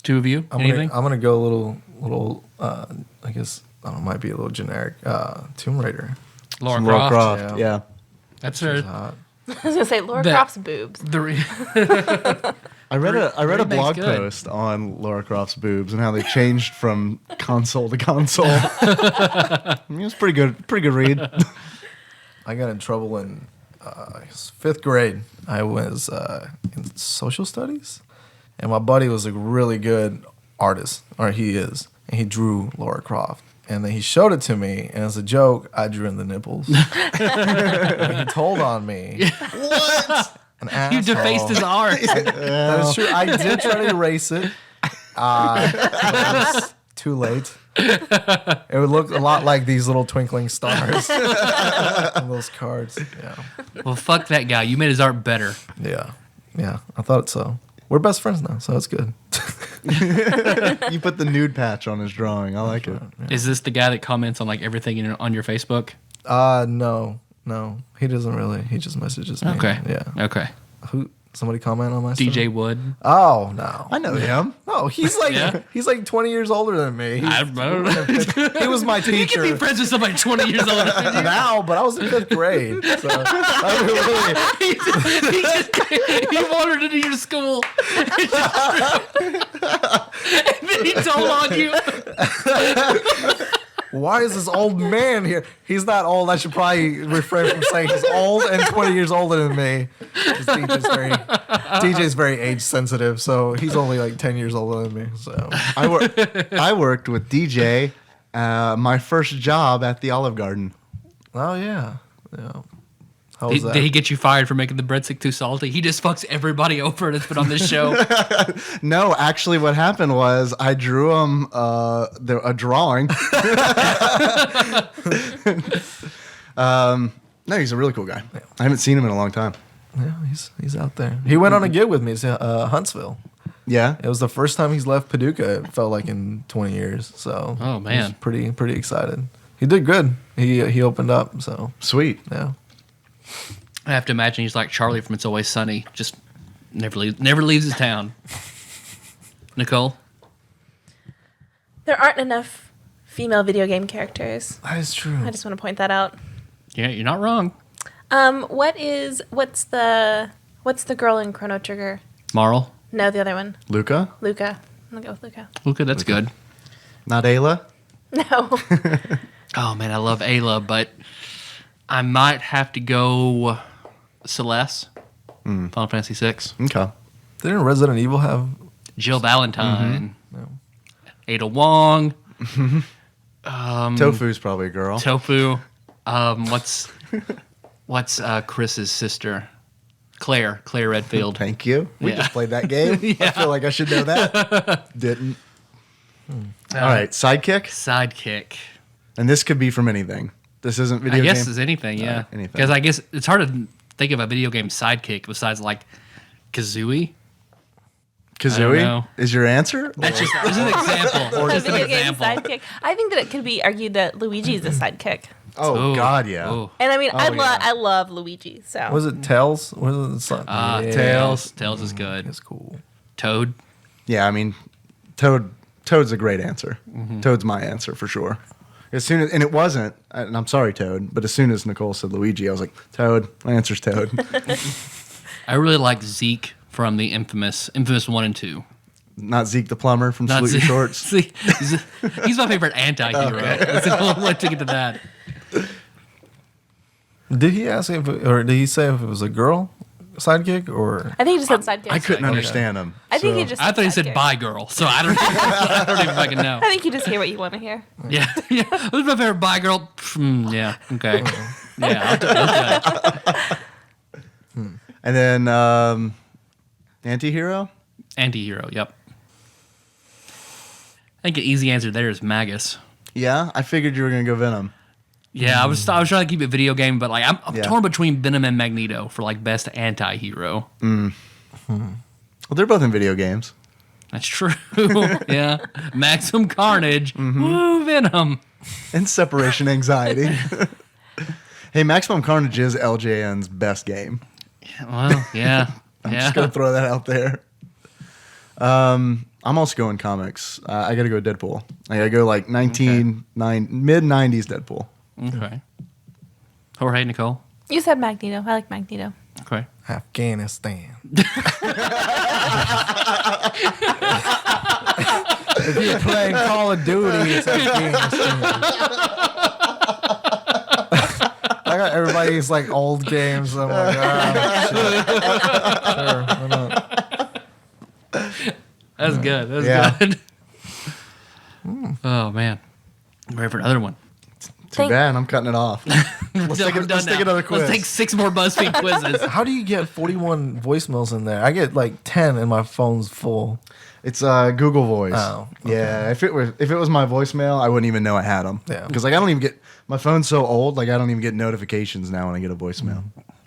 2 of you? I'm Anything? gonna go a little. I guess I don't know, might be a little generic. Tomb Raider. Laura Some Croft. Lara Croft. Yeah. Yeah. That's She's her. hot. I was going to say Laura That- Croft's boobs. I read a remake's blog good. post on Lara Croft's boobs and how they changed from console to console. I mean, it was pretty good. Pretty good read. I got in trouble in 5th grade. I was in social studies, and my buddy was a really good artist, or he is, and he drew Laura Croft. And then he showed it to me, and as a joke, I drew in the nipples. And he told on me. What? An asshole. You defaced his art. That is true. I did try to erase it. But it was too late. It would look a lot like these little twinkling stars on those cards. Yeah. Well, fuck that guy. You made his art better. Yeah. Yeah. I thought so. We're best friends now, so it's good. You put the nude patch on his drawing. I like it. Is this the guy that comments on like everything on your Facebook? No. He doesn't really. He just messages me. Okay. Yeah. Okay. Somebody comment on my DJ stuff? Wood. Oh no. I know him. No, he's like Yeah? he's like 20 years older than me. I don't know. He was my You can teacher. be friends with somebody 20 years older than you. Now, but I was in 5th grade. So I mean, really, He wandered into your school. And then he told on you. why is this old man here? He's not old. I should probably refrain from saying he's old and 20 years older than me. 'Cause DJ's very age sensitive, so he's only like 10 years older than me. So I worked with DJ, my first job at the Olive Garden. oh yeah. How was that? Did he get you fired for making the breadstick too salty? He just fucks everybody over that's been on this show. No, actually, what happened was I drew him a drawing. No, he's a really cool guy. I haven't seen him in a long time. Yeah, he's out there. He went on a gig with me to Huntsville. Yeah. It was the first time he's left Paducah. It felt like in 20 years. So Oh, I was man. pretty excited. He did good. He opened up. So Sweet. yeah. I have to imagine he's like Charlie from It's Always Sunny. Just never leaves his town. Nicole? There aren't enough female video game characters. That is true. I just want to point that out. Yeah, you're not wrong. What's the girl in Chrono Trigger? Marl? No, the other one. Luca? Luca. I'm gonna go with Luca. Luca, that's good. Not Ayla? No. Oh, man, I love Ayla, but I might have to go Celeste. Final Fantasy VI. Okay. Didn't Resident Evil have? Jill Valentine. Ada Wong. Tofu's probably a girl. Tofu. What's Chris's sister? Claire Redfield. Thank you. We Yeah. just played that game. I feel like I should know that. Didn't. All right, sidekick. Sidekick. And this could be from anything. This isn't video I guess game. it's anything, yeah. anything. Because I guess it's hard to think of a video game sidekick besides like Kazooie. I don't Kazooie know. is your answer? That's just an example. Or A just an video game example. sidekick. I think that it could be argued that Luigi is a sidekick. Oh Ooh, God, yeah. ooh. And I mean, yeah. I love Luigi. So Was it Tails? Was it Tails. Tails is good. It's cool. Toad. Yeah, I mean, Toad's a great answer. Toad's my answer for sure. As soon as, and it wasn't, and I'm sorry, Toad, but as soon as Nicole said Luigi, I was like, Toad. My answer's Toad. I really like Zeke from the infamous 1 and 2. Not Zeke the plumber from Not Salute Your Zeke. Shorts. See, he's my favorite anti-hero. Let's take it to that. Did he ask or did he say if it was a girl sidekick or? I think he just said sidekick. I couldn't understand him. I think so- he just. I thought he said sidekick. bye girl, so I don't even fucking know. I think you just hear what you want to hear. Yeah. Who's my favorite bye girl? Yeah, okay. Yeah, I'll do that. And then anti-hero? Anti-hero, yep. I think an easy answer there is Magus. Yeah, I figured you were going to go Venom. Yeah, I was trying to keep it video game, but like I'm Yeah. torn between Venom and Magneto for like best anti-hero. Well, they're both in video games. That's true. Yeah. Maximum Carnage. Woo, Venom. And separation anxiety. Hey, Maximum Carnage is LJN's best game. Well, yeah. I'm yeah. just going to throw that out there. I'm also going comics. I got to go Deadpool. I got to go like mid-90s Deadpool. Okay. Jorge, Nicole. You said Magneto. I like Magneto. Okay. Afghanistan. If you're playing Call of Duty, it's Afghanistan. I got everybody's like old games. I'm like, shit. Sure, why not? That's good. That's Yeah. good. Oh, man. I'm ready for another one. Too bad. I'm cutting it off. Let's take another quiz. Let's take 6 more BuzzFeed quizzes. How do you get 41 voicemails in there? I get like 10 and my phone's full. It's Google Voice. Oh, okay. Yeah. If it was my voicemail, I wouldn't even know I had them. Yeah. Because like I don't even get my phone's so old. Like I don't even get notifications now when I get a voicemail.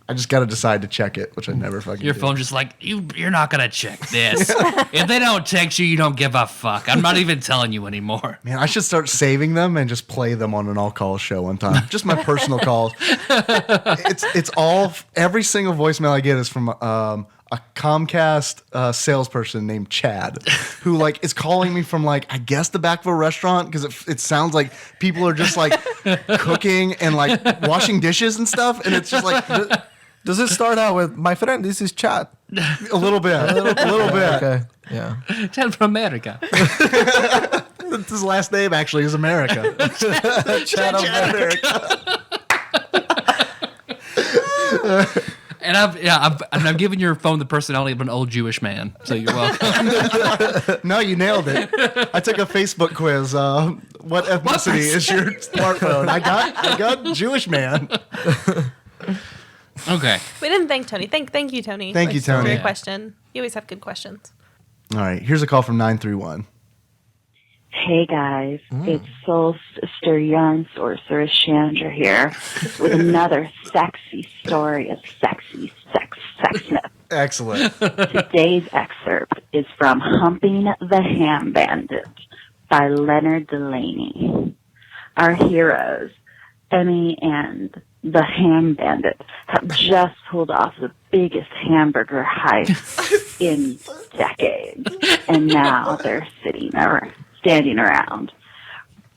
I just got to decide to check it, which I never fucking Your do. phone's just like, you're not going to check this. If they don't text you, you don't give a fuck. I'm not even telling you anymore. Man, I should start saving them and just play them on an all-call show one time. Just my personal calls. It's all every single voicemail I get is from a Comcast salesperson named Chad, who like is calling me from like I guess the back of a restaurant because it sounds like people are just like cooking and like washing dishes and stuff, and it's just like Does it start out with my friend? This is Chad. a little bit, a little bit. Okay. Yeah. Chad from America. His last name actually is America. Chad America. And I'm giving your phone the personality of an old Jewish man. So you're welcome. No, you nailed it. I took a Facebook quiz. What ethnicity is your smartphone? I got Jewish man. Okay. We didn't thank Tony. Thank you, Tony. Thank you, Tony. For your Yeah. question. You always have good questions. All right, here's a call from 931. Hey guys, it's Soul Sister Yarn Sorceress Chandra here with another sexy story of sexiness. Excellent. Today's excerpt is from Humping the Ham Bandit by Leonard Delaney. Our heroes, Emmy and the Ham Bandit, have just pulled off the biggest hamburger heist in decades, and now they're standing around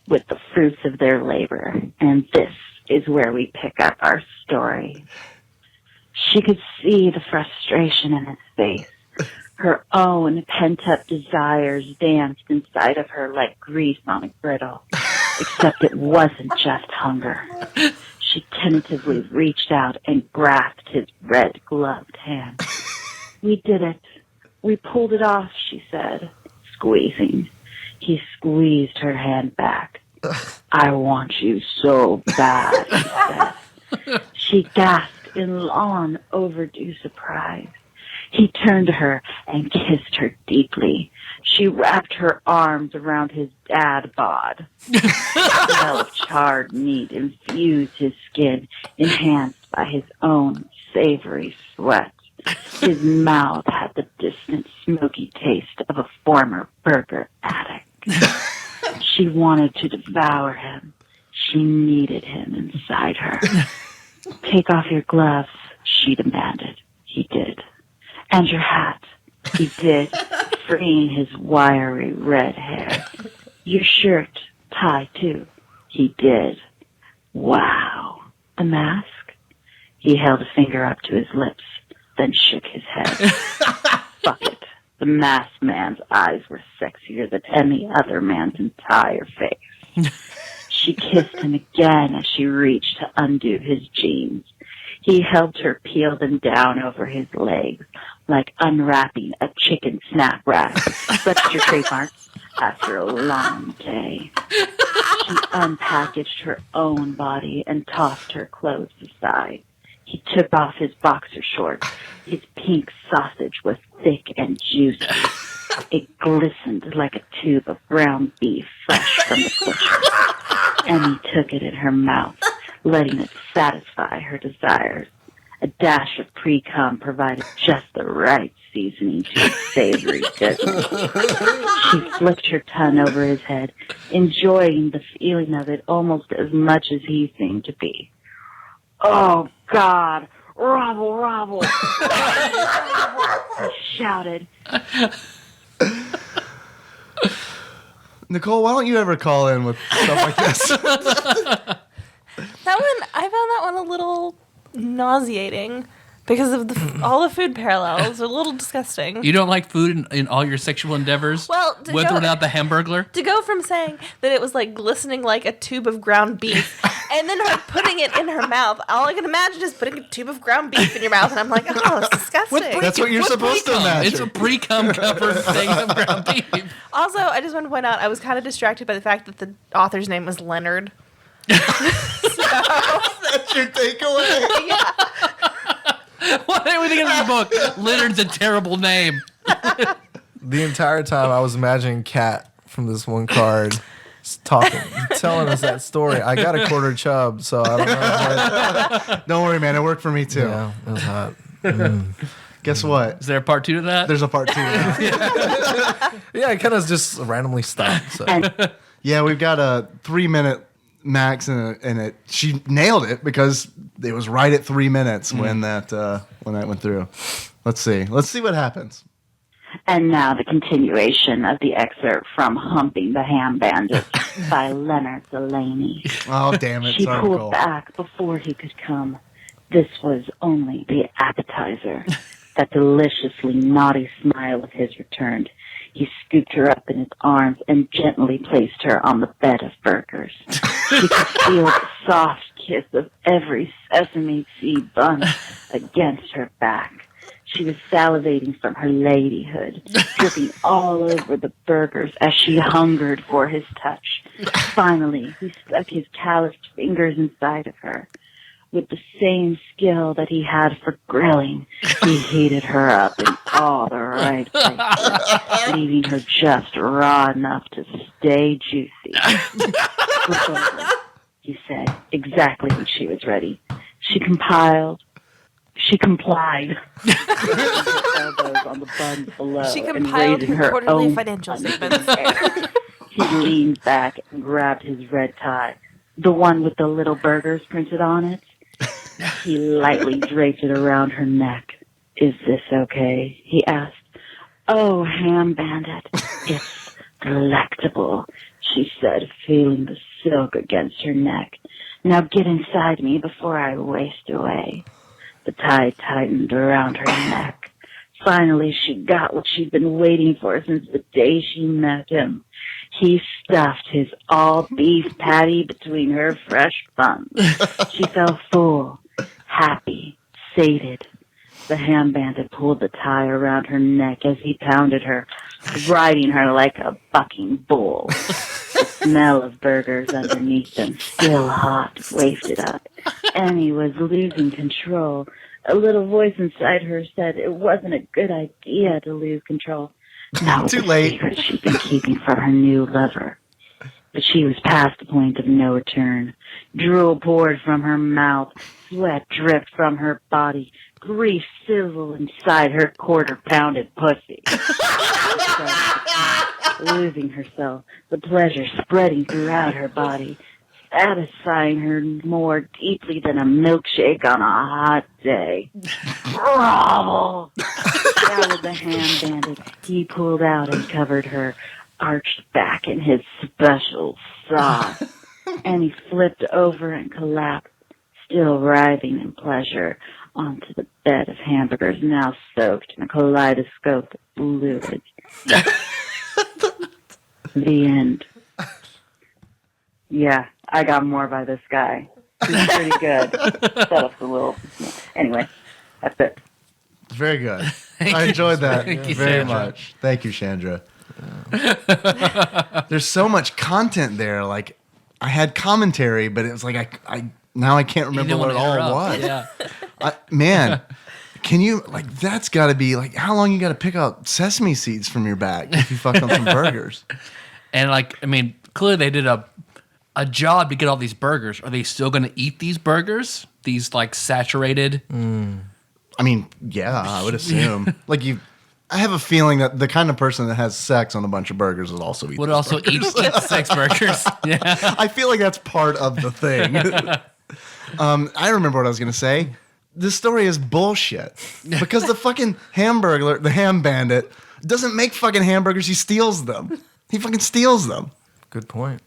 with the fruits of their labor, and this is where we pick up our story. She could see the frustration in his face. Her own pent-up desires danced inside of her like grease on a griddle, except it wasn't just hunger. She tentatively reached out and grasped his red-gloved hand. We did it. We pulled it off, she said, squeezing. He squeezed her hand back. I want you so bad, he said. She gasped in long overdue surprise. He turned to her and kissed her deeply. She wrapped her arms around his dad bod. The smell of charred meat infused his skin, enhanced by his own savory sweat. His mouth had the distant, smoky taste of a former burger addict. She wanted to devour him. She needed him inside her. Take off your gloves, she demanded. He did. And your hat. He did, freeing his wiry red hair. Your shirt, tie too. He did. Wow. The mask? He held a finger up to his lips, then shook his head. Fuck it. The masked man's eyes were sexier than any other man's entire face. She kissed him again as she reached to undo his jeans. He helped her peel them down over his legs, like unwrapping a chicken snap wrap. Such your trademark after a long day. She unpackaged her own body and tossed her clothes aside. He took off his boxer shorts. His pink sausage was thick and juicy. It glistened like a tube of ground beef fresh from the butcher. And he took it in her mouth, letting it satisfy her desires. A dash of pre-cum provided just the right seasoning to his savory goodness. She flicked her tongue over his head, enjoying the feeling of it almost as much as he seemed to be. Oh, God! Robble, robble! He shouted. Nicole, why don't you ever call in with stuff like this? That one, I found that one a little nauseating because of all the food parallels. Are a little disgusting. You don't like food in all your sexual endeavors? Well, with or without the Hamburglar? To go from saying that it was like glistening like a tube of ground beef, and then her putting it in her mouth, all I can imagine is putting a tube of ground beef in your mouth, and I'm like, oh, it's disgusting. That's what you're supposed to imagine. It's a pre-cum covered thing of ground beef. Also, I just want to point out, I was kind of distracted by the fact that the author's name was Leonard. That's your takeaway. Yeah. What do we think of this book? Leonard's a terrible name. The entire time I was imagining Kat from this one card talking, telling us that story. I got a quarter chub, so I don't know. Don't worry, man. It worked for me too. Yeah, it was hot. Guess what? Is there a part 2 to that? There's a part 2 now. Yeah, it kind of just randomly stopped. So. Yeah, we've got a 3-minute max, and she nailed it because it was right at 3 minutes when that went through. Let's see. Let's see what happens. And now the continuation of the excerpt from Humping the Ham Bandit by Leonard Delaney. Oh, damn it. She Sorry, pulled Nicole. back before he could come. This was only the appetizer. That deliciously naughty smile of his returned. He scooped her up in his arms and gently placed her on the bed of burgers. She could feel the soft kiss of every sesame seed bun against her back. She was salivating from her ladyhood, dripping all over the burgers as she hungered for his touch. Finally, he stuck his calloused fingers inside of her. With the same skill that he had for grilling, he heated her up in all the right places, leaving her just raw enough to stay juicy. Flip over, he said, exactly when she was ready. She complied. Her elbows on the buns below She and compiled raising her her quarterly own financial buns in statements. the air. He leaned back and grabbed his red tie, the one with the little burgers printed on it. He lightly draped it around her neck. Is this okay? He asked. Oh, Ham Bandit, it's delectable, she said, feeling the silk against her neck. Now get inside me before I waste away. The tie tightened around her neck. Finally, she got what she'd been waiting for since the day she met him. He stuffed his all-beef patty between her fresh buns. She felt full, happy, sated. The Ham Bandit pulled the tie around her neck as he pounded her, riding her like a bucking bull. The smell of burgers underneath them, still hot, wafted up. Annie was losing control. A little voice inside her said it wasn't a good idea to lose control. Not Too the late. secret she'd been keeping from her new lover. But she was past the point of no return. Drool poured from her mouth, sweat dripped from her body, grease sizzled inside her quarter-pounded pussy. Losing herself, the pleasure spreading throughout her body, satisfying her more deeply than a milkshake on a hot day. Grovel! Shouted the Ham Bandit. He pulled out and covered her arched back in his special sauce. And he flipped over and collapsed, still writhing in pleasure, onto the bed of hamburgers now soaked in a kaleidoscope of fluid. The end. Yeah, I got more by this guy. He's pretty good. Setups a little. Anyway, that's it. Very good. I enjoyed that Thank you, very Chandra. much. Thank you, Chandra. There's so much content there. Like, I had commentary, but it was like I now I can't remember didn't what it wanna all interrupt. was. Yeah. Man, can you, like, that's got to be, like, how long you got to pick out sesame seeds from your bag if you fuck on some burgers? And like, I mean, clearly they did a job to get all these burgers. Are they still going to eat these burgers? These like saturated? I mean, yeah, I would assume. Like, I have a feeling that the kind of person that has sex on a bunch of burgers would also eat Would those also eat burgers. sex burgers. Yeah. I feel like that's part of the thing. I remember what I was going to say. This story is bullshit. Because the fucking hamburglar, the Ham Bandit, doesn't make fucking hamburgers. He steals them. He fucking steals them. Good point.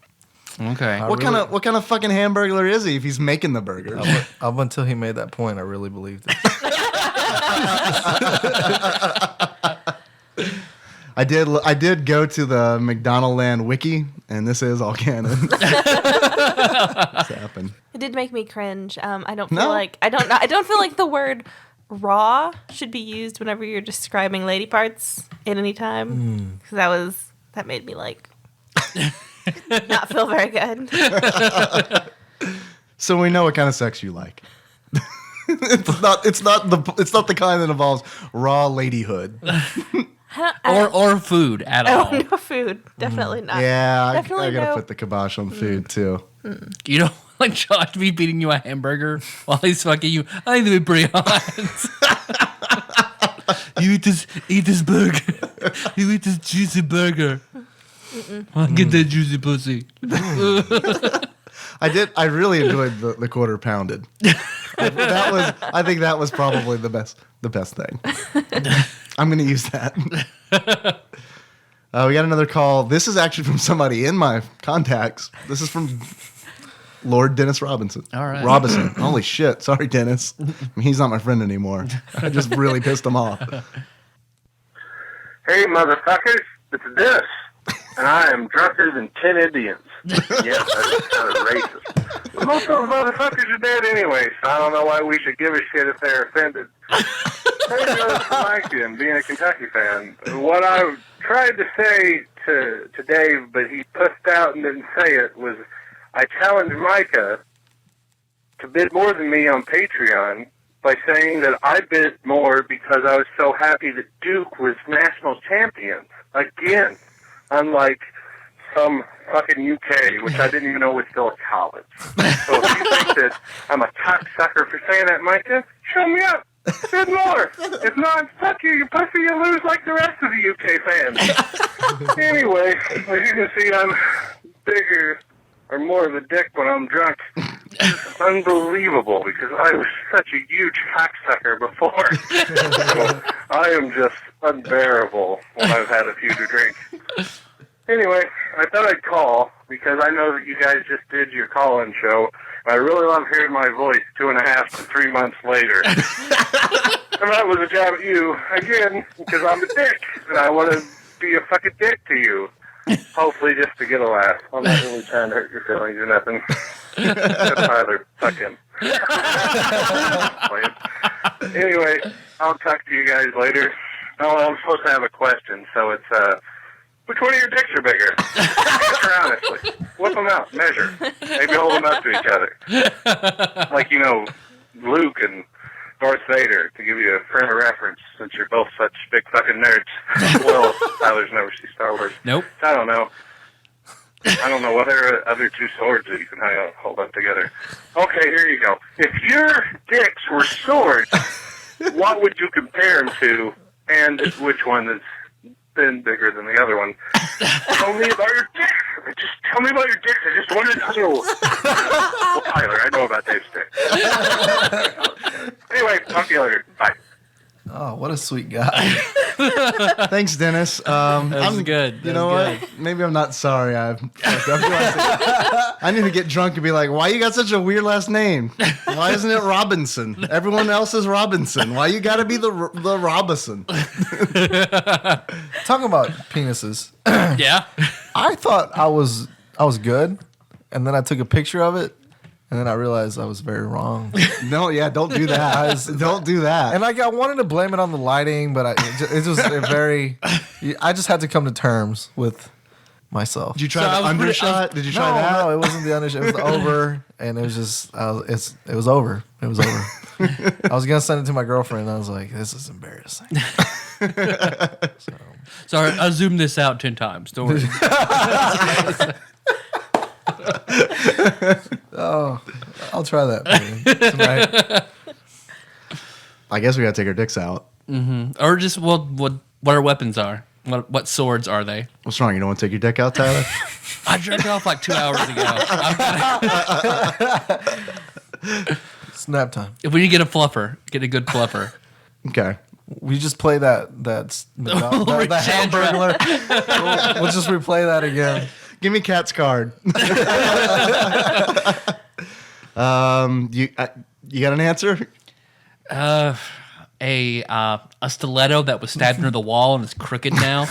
Okay. What kind of fucking hamburglar is he if he's making the burgers? Up until he made that point, I really believed it. I did go to the McDonald Land wiki, and this is all canon. What's happened? It did make me cringe. I don't feel No? like I don't feel like the word raw should be used whenever you're describing lady parts at any time. Because that made me like not feel very good. So we know what kind of sex you like. It's not the kind that involves raw ladyhood. Or food at all. Oh, no food. Definitely not. Yeah, I Definitely gotta no. put the kibosh on food too. You know, like Josh be beating you a hamburger while he's fucking you. I think that'd be pretty hot. You eat this burger. You eat this juicy burger. I'll get that juicy pussy. I really enjoyed the quarter pounded. I think that was probably the best thing. I'm going to use that. We got another call. This is actually from somebody in my contacts. This is from Lord Dennis Robinson. All right. Robinson. Holy shit. Sorry, Dennis. I mean, he's not my friend anymore. I just really pissed him off. Hey, motherfuckers, it's Dennis, and I am drunker than 10 Indians. Yes, that's kind of racist. But most of those motherfuckers are dead anyway, so I don't know why we should give a shit if they're offended. Hey, Dennis from Mike, being a Kentucky fan, what I tried to say to Dave, but he pussed out and didn't say it, was I challenged Micah to bid more than me on Patreon by saying that I bid more because I was so happy that Duke was national champions again, unlike some fucking UK, which I didn't even know was still a college. So if you think that I'm a cocksucker for saying that, Micah, show me up. Bid more. If not, fuck you, you pussy, you lose like the rest of the UK fans. Anyway, as you can see, I'm bigger or more of a dick when I'm drunk. It's unbelievable because I was such a huge cocksucker before. So I am just unbearable when I've had a few to drink. Anyway, I thought I'd call because I know that you guys just did your call-in show. I really love hearing my voice 2.5 to 3 months later. And that was a jab at you, again, because I'm a dick, and I want to be a fucking dick to you. Hopefully just to get a laugh. I'm not really trying to hurt your feelings or nothing. Tyler, fuck him. Anyway, I'll talk to you guys later. Oh, I'm supposed to have a question, so it's, which one of your dicks are bigger? Answer honestly. Whip them out, measure. Maybe hold them up to each other. Like, you know, Luke and Darth Vader, to give you a frame of reference, since you're both such big fucking nerds. Well, Tyler's never seen Star Wars. Nope. So I don't know. I don't know what are other two swords that you can hold up together. Okay, here you go. If your dicks were swords, what would you compare them to, and which one is been bigger than the other one? Tell me about your dicks. Just tell me about your dicks. I just wanted to know. Well, Tyler, I know about Dave's dick. Anyway, talk to you later. Bye. Oh, what a sweet guy. Thanks, Dennis. That was good. You know what? Maybe I'm not sorry. I need to get drunk and be like, why you got such a weird last name? Why isn't it Robinson? Everyone else is Robinson. Why you got to be the Robinson? Talking about penises. Yeah. I thought I was good, and then I took a picture of it, and then I realized I was very wrong. No, yeah, don't do that. Don't do that. And I wanted to blame it on the lighting, but it was a very. I just had to come to terms with myself. Did you try the undershot? Did you try that? No, it wasn't the undershot. It was the over, and it was just. It was over. It was over. I was gonna send it to my girlfriend, and I was like, "This is embarrassing." Sorry, I'll zoom this out 10 times. Don't worry. Oh, I'll try that tonight. I guess we gotta take our dicks out. Mm-hmm. Or just what our weapons are. What swords are they? What's wrong? You don't want to take your dick out, Tyler? I jerked off like 2 hours ago. Snap time. If we get a fluffer, get a good fluffer. Okay. We just play the Hamburglar. We'll just replay that again. Give me Kat's card. You got an answer? A stiletto that was stabbed into the wall and is crooked now.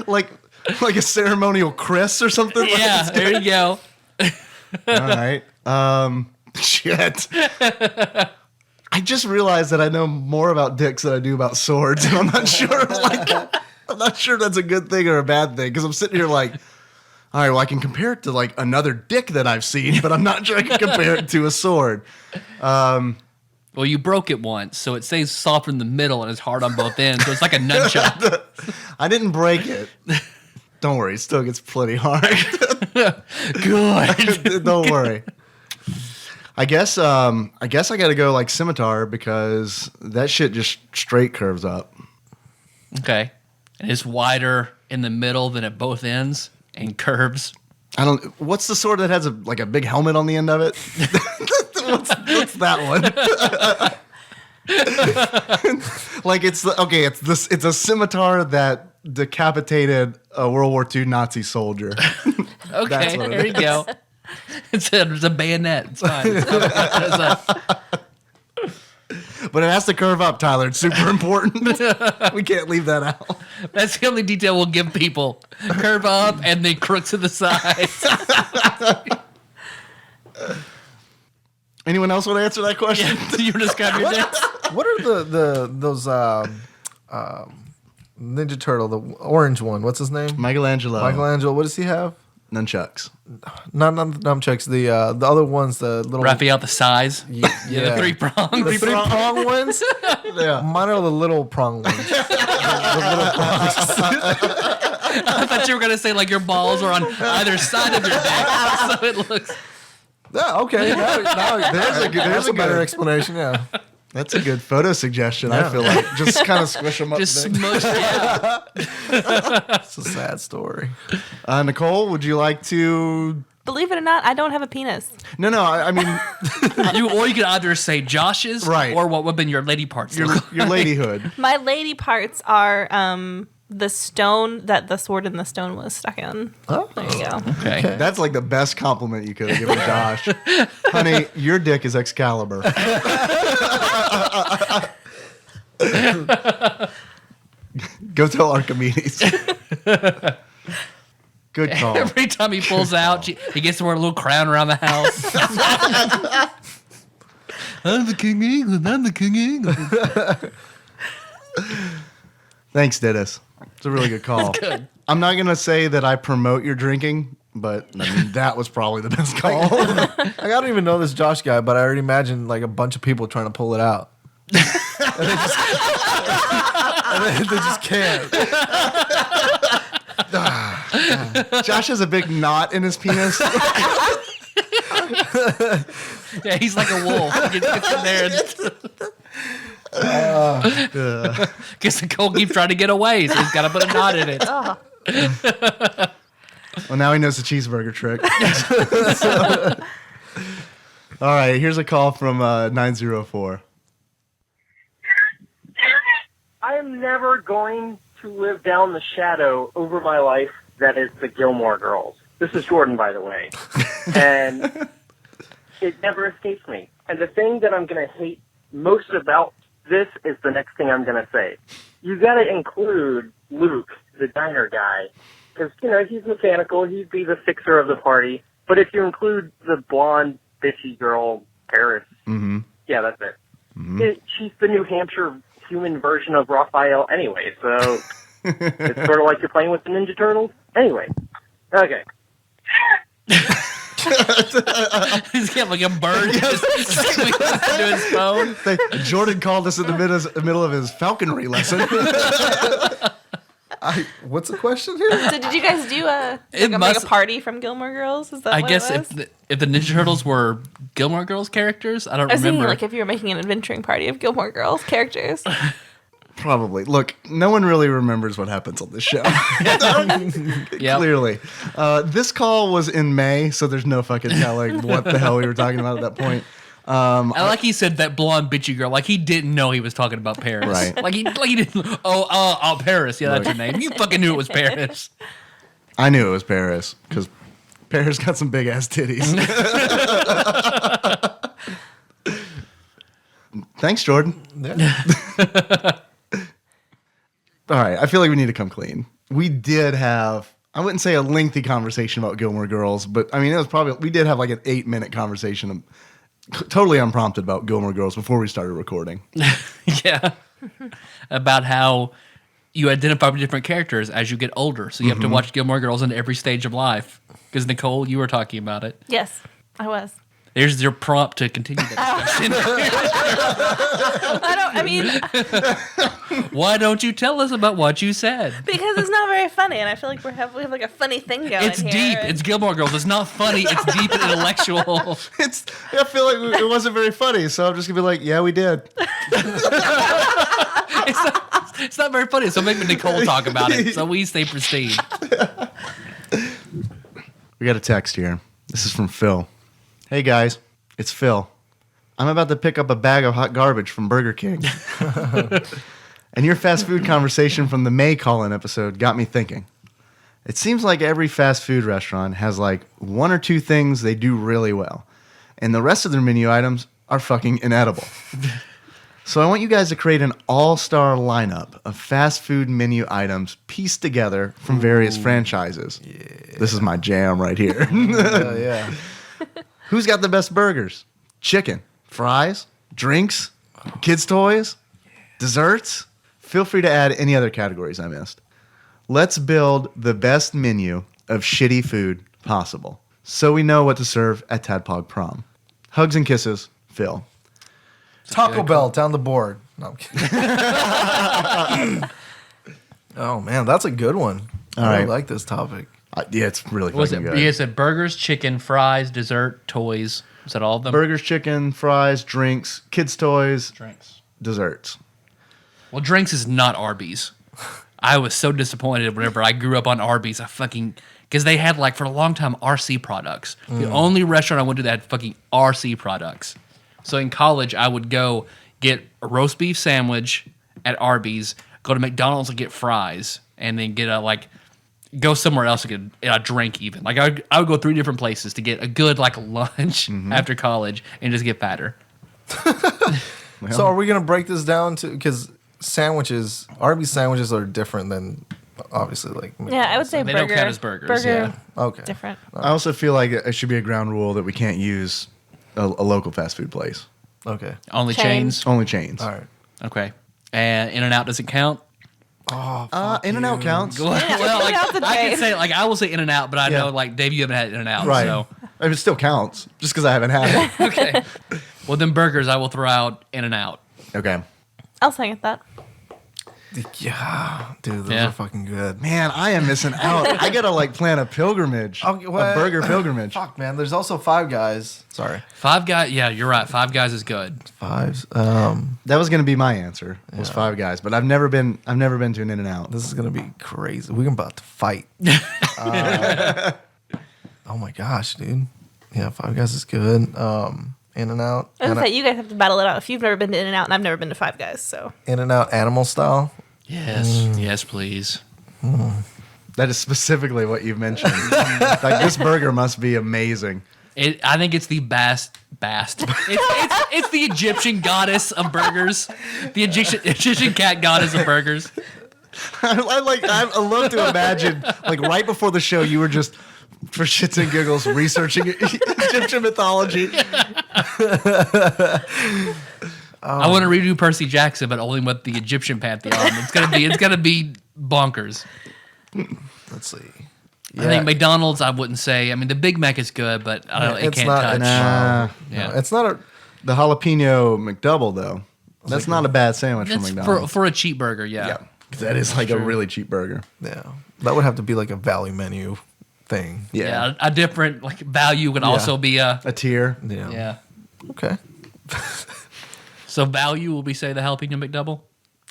like a ceremonial Chris or something? Yeah, there you go. All right. Shit. I just realized that I know more about dicks than I do about swords, and I'm not sure. I'm not sure that's a good thing or a bad thing, because I'm sitting here like, all right, well, I can compare it to like another dick that I've seen, but I'm not sure I can compare it to a sword. Well, you broke it once, so it stays soft in the middle and it's hard on both ends, so it's like a nunchuck. I didn't break it. Don't worry, it still gets plenty hard. Good. Don't worry. I guess I got to go like scimitar, because that shit just straight curves up. Okay. And it's wider in the middle than at both ends and curves. I don't. What's the sword that has a big helmet on the end of it? what's that one? It's a scimitar that decapitated a World War II Nazi soldier. Okay, there you go. It's a bayonet. It's fine. But it has to curve up, Tyler. It's super important. We can't leave that out. That's the only detail we'll give people. Curve up and then crooks to the sides. Anyone else want to answer that question? Yeah, you describe your dicks. What are those Ninja Turtle, the orange one? What's his name? Michelangelo. What does he have? Nunchucks. Not the nunchucks. The other ones, the little Raphael, the size. Yeah, The three-prong. The three-prong ones. Yeah. Mine are the little prong ones. the little prongs. I thought you were going to say like your balls are on either side of your dick. So it looks... Yeah, okay. There's a better explanation, yeah. That's a good photo suggestion, I feel like. Just kind of squish them up. Just there. smush yeah. It's a sad story. Nicole, would you like to... Believe it or not, I don't have a penis. No, I mean... you could either say Josh's right. or what would have been your lady parts. Your ladyhood. My lady parts are the stone that the sword in the stone was stuck in. Oh. There you go. Okay. That's like the best compliment you could have given Josh. Honey, your dick is Excalibur. Go tell Archimedes. Good call. Every time he pulls out, he gets to wear a little crown around the house. I'm the King of England. I'm the King of England. Thanks, Dennis. It's a really good call. Good. I'm not going to say that I promote your drinking, but I mean, that was probably the best call. I don't even know this Josh guy, but I already imagine like a bunch of people trying to pull it out. and they just can't. Josh has a big knot in his penis. Yeah, he's like a wolf. He gets in there and guess Nicole keeps trying to get away, so he's got to put a knot in it. Well, now he knows the cheeseburger trick. All right, here's a call from 904. I am never going to live down the shadow over my life that is the Gilmore Girls. This is Jordan, by the way. And it never escapes me. And the thing that I'm going to hate most about this is the next thing I'm going to say. You got to include Luke, the diner guy, because, you know, he's mechanical. He'd be the fixer of the party. But if you include the blonde, bitchy girl, Paris, yeah, that's it. She's the New Hampshire human version of Raphael anyway, so it's sort of like you're playing with the Ninja Turtles. Anyway, okay. He's got like a bird just into his phone. Jordan called us in the middle of his falconry lesson. What's the question here? So did you guys do a party from Gilmore Girls? Is that I what guess it was? if the Ninja Turtles were Gilmore Girls characters, I don't I was remember. thinking like if you were making an adventuring party of Gilmore Girls characters. Probably. Look, no one really remembers what happens on this show. Clearly. This call was in May, so there's no fucking telling what the hell we were talking about at that point. I like he said that blonde bitchy girl, like he didn't know he was talking about Paris. Right. Like he didn't. Oh, Paris. Yeah, that's your name. You fucking knew it was Paris. I knew it was Paris because Paris got some big ass titties. Thanks, Jordan. Yeah. All right, I feel like we need to come clean. We did have, I wouldn't say a lengthy conversation about Gilmore Girls, but I mean, we did have like an 8-minute conversation, totally unprompted, about Gilmore Girls before we started recording. Yeah. About how you identify with different characters as you get older. So you have to watch Gilmore Girls in every stage of life. Because, Nicole, you were talking about it. Yes, I was. There's your prompt to continue that discussion. Why don't you tell us about what you said? Because it's not very funny, and I feel like we have like a funny thing going It's here. deep. It's Gilmore Girls. It's not funny. It's deep and intellectual. I feel like it wasn't very funny, so I'm just going to be like, yeah, we did. It's not very funny, so make Nicole talk about it, so we stay pristine. We got a text here. This is from Phil. Hey guys, it's Phil. I'm about to pick up a bag of hot garbage from Burger King. And your fast food conversation from the May call-in episode got me thinking. It seems like every fast food restaurant has like one or two things they do really well. And the rest of their menu items are fucking inedible. So I want you guys to create an all-star lineup of fast food menu items pieced together from various franchises. Yeah. This is my jam right here. Yeah. Who's got the best burgers? Chicken, fries, drinks, kids' toys, desserts? Feel free to add any other categories I missed. Let's build the best menu of shitty food possible so we know what to serve at Tadpog Prom. Hugs and kisses, Phil. Taco Bell down the board. No, I'm kidding. Oh, man, that's a good one. All I right. really like this topic. Yeah, it's really Was fucking it? good. You said burgers, chicken, fries, dessert, toys. Is that all of them? Burgers, chicken, fries, drinks, kids' toys, drinks. desserts. Well, drinks is not Arby's. I was so disappointed whenever I grew up on Arby's. Because they had, like, for a long time, RC products. The only restaurant I went to that had fucking RC products. So in college, I would go get a roast beef sandwich at Arby's, go to McDonald's and get fries, and then get go somewhere else and get a drink even. Like, I would go 3 different places to get a good, like, lunch after college and just get fatter. So are we going to break this down to, because Arby's sandwiches are different than obviously like. Yeah, I would say They burger. don't count as burgers, yeah. Okay. Different. I also feel like it should be a ground rule that we can't use a local fast food place. Okay. Only Chains. chains? Only chains. All right. Okay. And In-N-Out doesn't count? In-N-Out counts. Well, like, In-N-Out's a I chain. can say, like, I will say In-N-Out, but I Yeah. know, like, Dave, you haven't had In-N-Out. Right. So. I mean, it still counts, just because I haven't had it. Okay. Well, then burgers, I will throw out In-N-Out. Okay. I'll second that. Yeah, dude, those Yeah. are fucking good. Man, I am missing out. I gotta like plan a pilgrimage, Okay, a what? burger pilgrimage. Fuck, man. There's also Five Guys. Sorry. Five Guys, yeah, you're right. Five Guys is good. Fives. That was gonna be my answer. Was Five Guys, but I've never been to an In-N-Out. This is gonna be crazy. We're about to fight. Oh my gosh, dude. Yeah, Five Guys is good. In-N-Out. I was gonna say, you guys have to battle it out if you've never been to In-N-Out, and I've never been to Five Guys, so. In-N-Out animal style. Yes. Yes, please. That is specifically what you've mentioned. Like this burger must be amazing. I think it's the bast. It's the Egyptian goddess of burgers. The Egyptian cat goddess of burgers. I love to imagine like right before the show you were just for shits and giggles researching Egyptian mythology. I want to redo Percy Jackson, but only with the Egyptian pantheon. It's gonna be bonkers. Let's see. I think McDonald's, I wouldn't say. I mean, the Big Mac is good, but I don't. It It's can't not- touch. Nah, Yeah. No, it's not a. the jalapeno McDouble though. That's not a bad sandwich from That's McDonald's. for a cheap burger. Yeah. Yeah, 'cause that is like a really cheap burger. Yeah, that would have to be like a value menu thing. Yeah, Yeah, a different like value would also be a a tier. Yeah. yeah. Okay. So value will be say the jalapeno McDouble.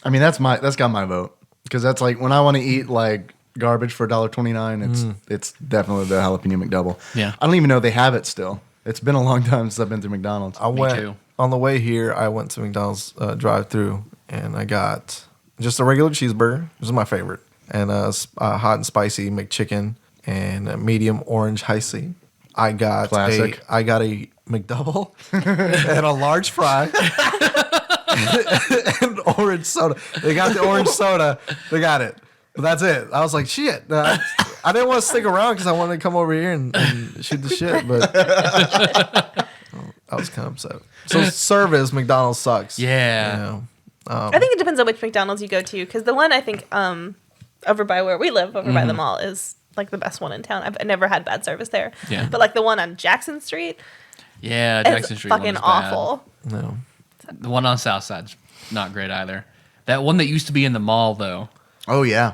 I mean, that's got my vote because that's like when I want to eat like garbage for $1.29. It's definitely the jalapeno McDouble. Yeah. I don't even know they have it still. It's been a long time since I've been through McDonald's. I went too. on the way here. I went to McDonald's drive-through and I got just a regular cheeseburger. This is my favorite, and a hot and spicy McChicken and a medium orange high C. I got Classic. a McDouble and a large fry and orange soda. They got the orange soda. They got it. But that's it. I was like, shit. I didn't want to stick around because I wanted to come over here and shoot the shit. But I was kind of upset. So service, McDonald's sucks. Yeah. You know? I think it depends on which McDonald's you go to, because the one I think over by where we live, over by the mall, is like the best one in town. I've never had bad service there. Yeah. But like the one on Jackson Street, Yeah, Jackson is Street fucking one is bad. awful. No. The one on South Side's not great either. That one that used to be in the mall though. Oh yeah,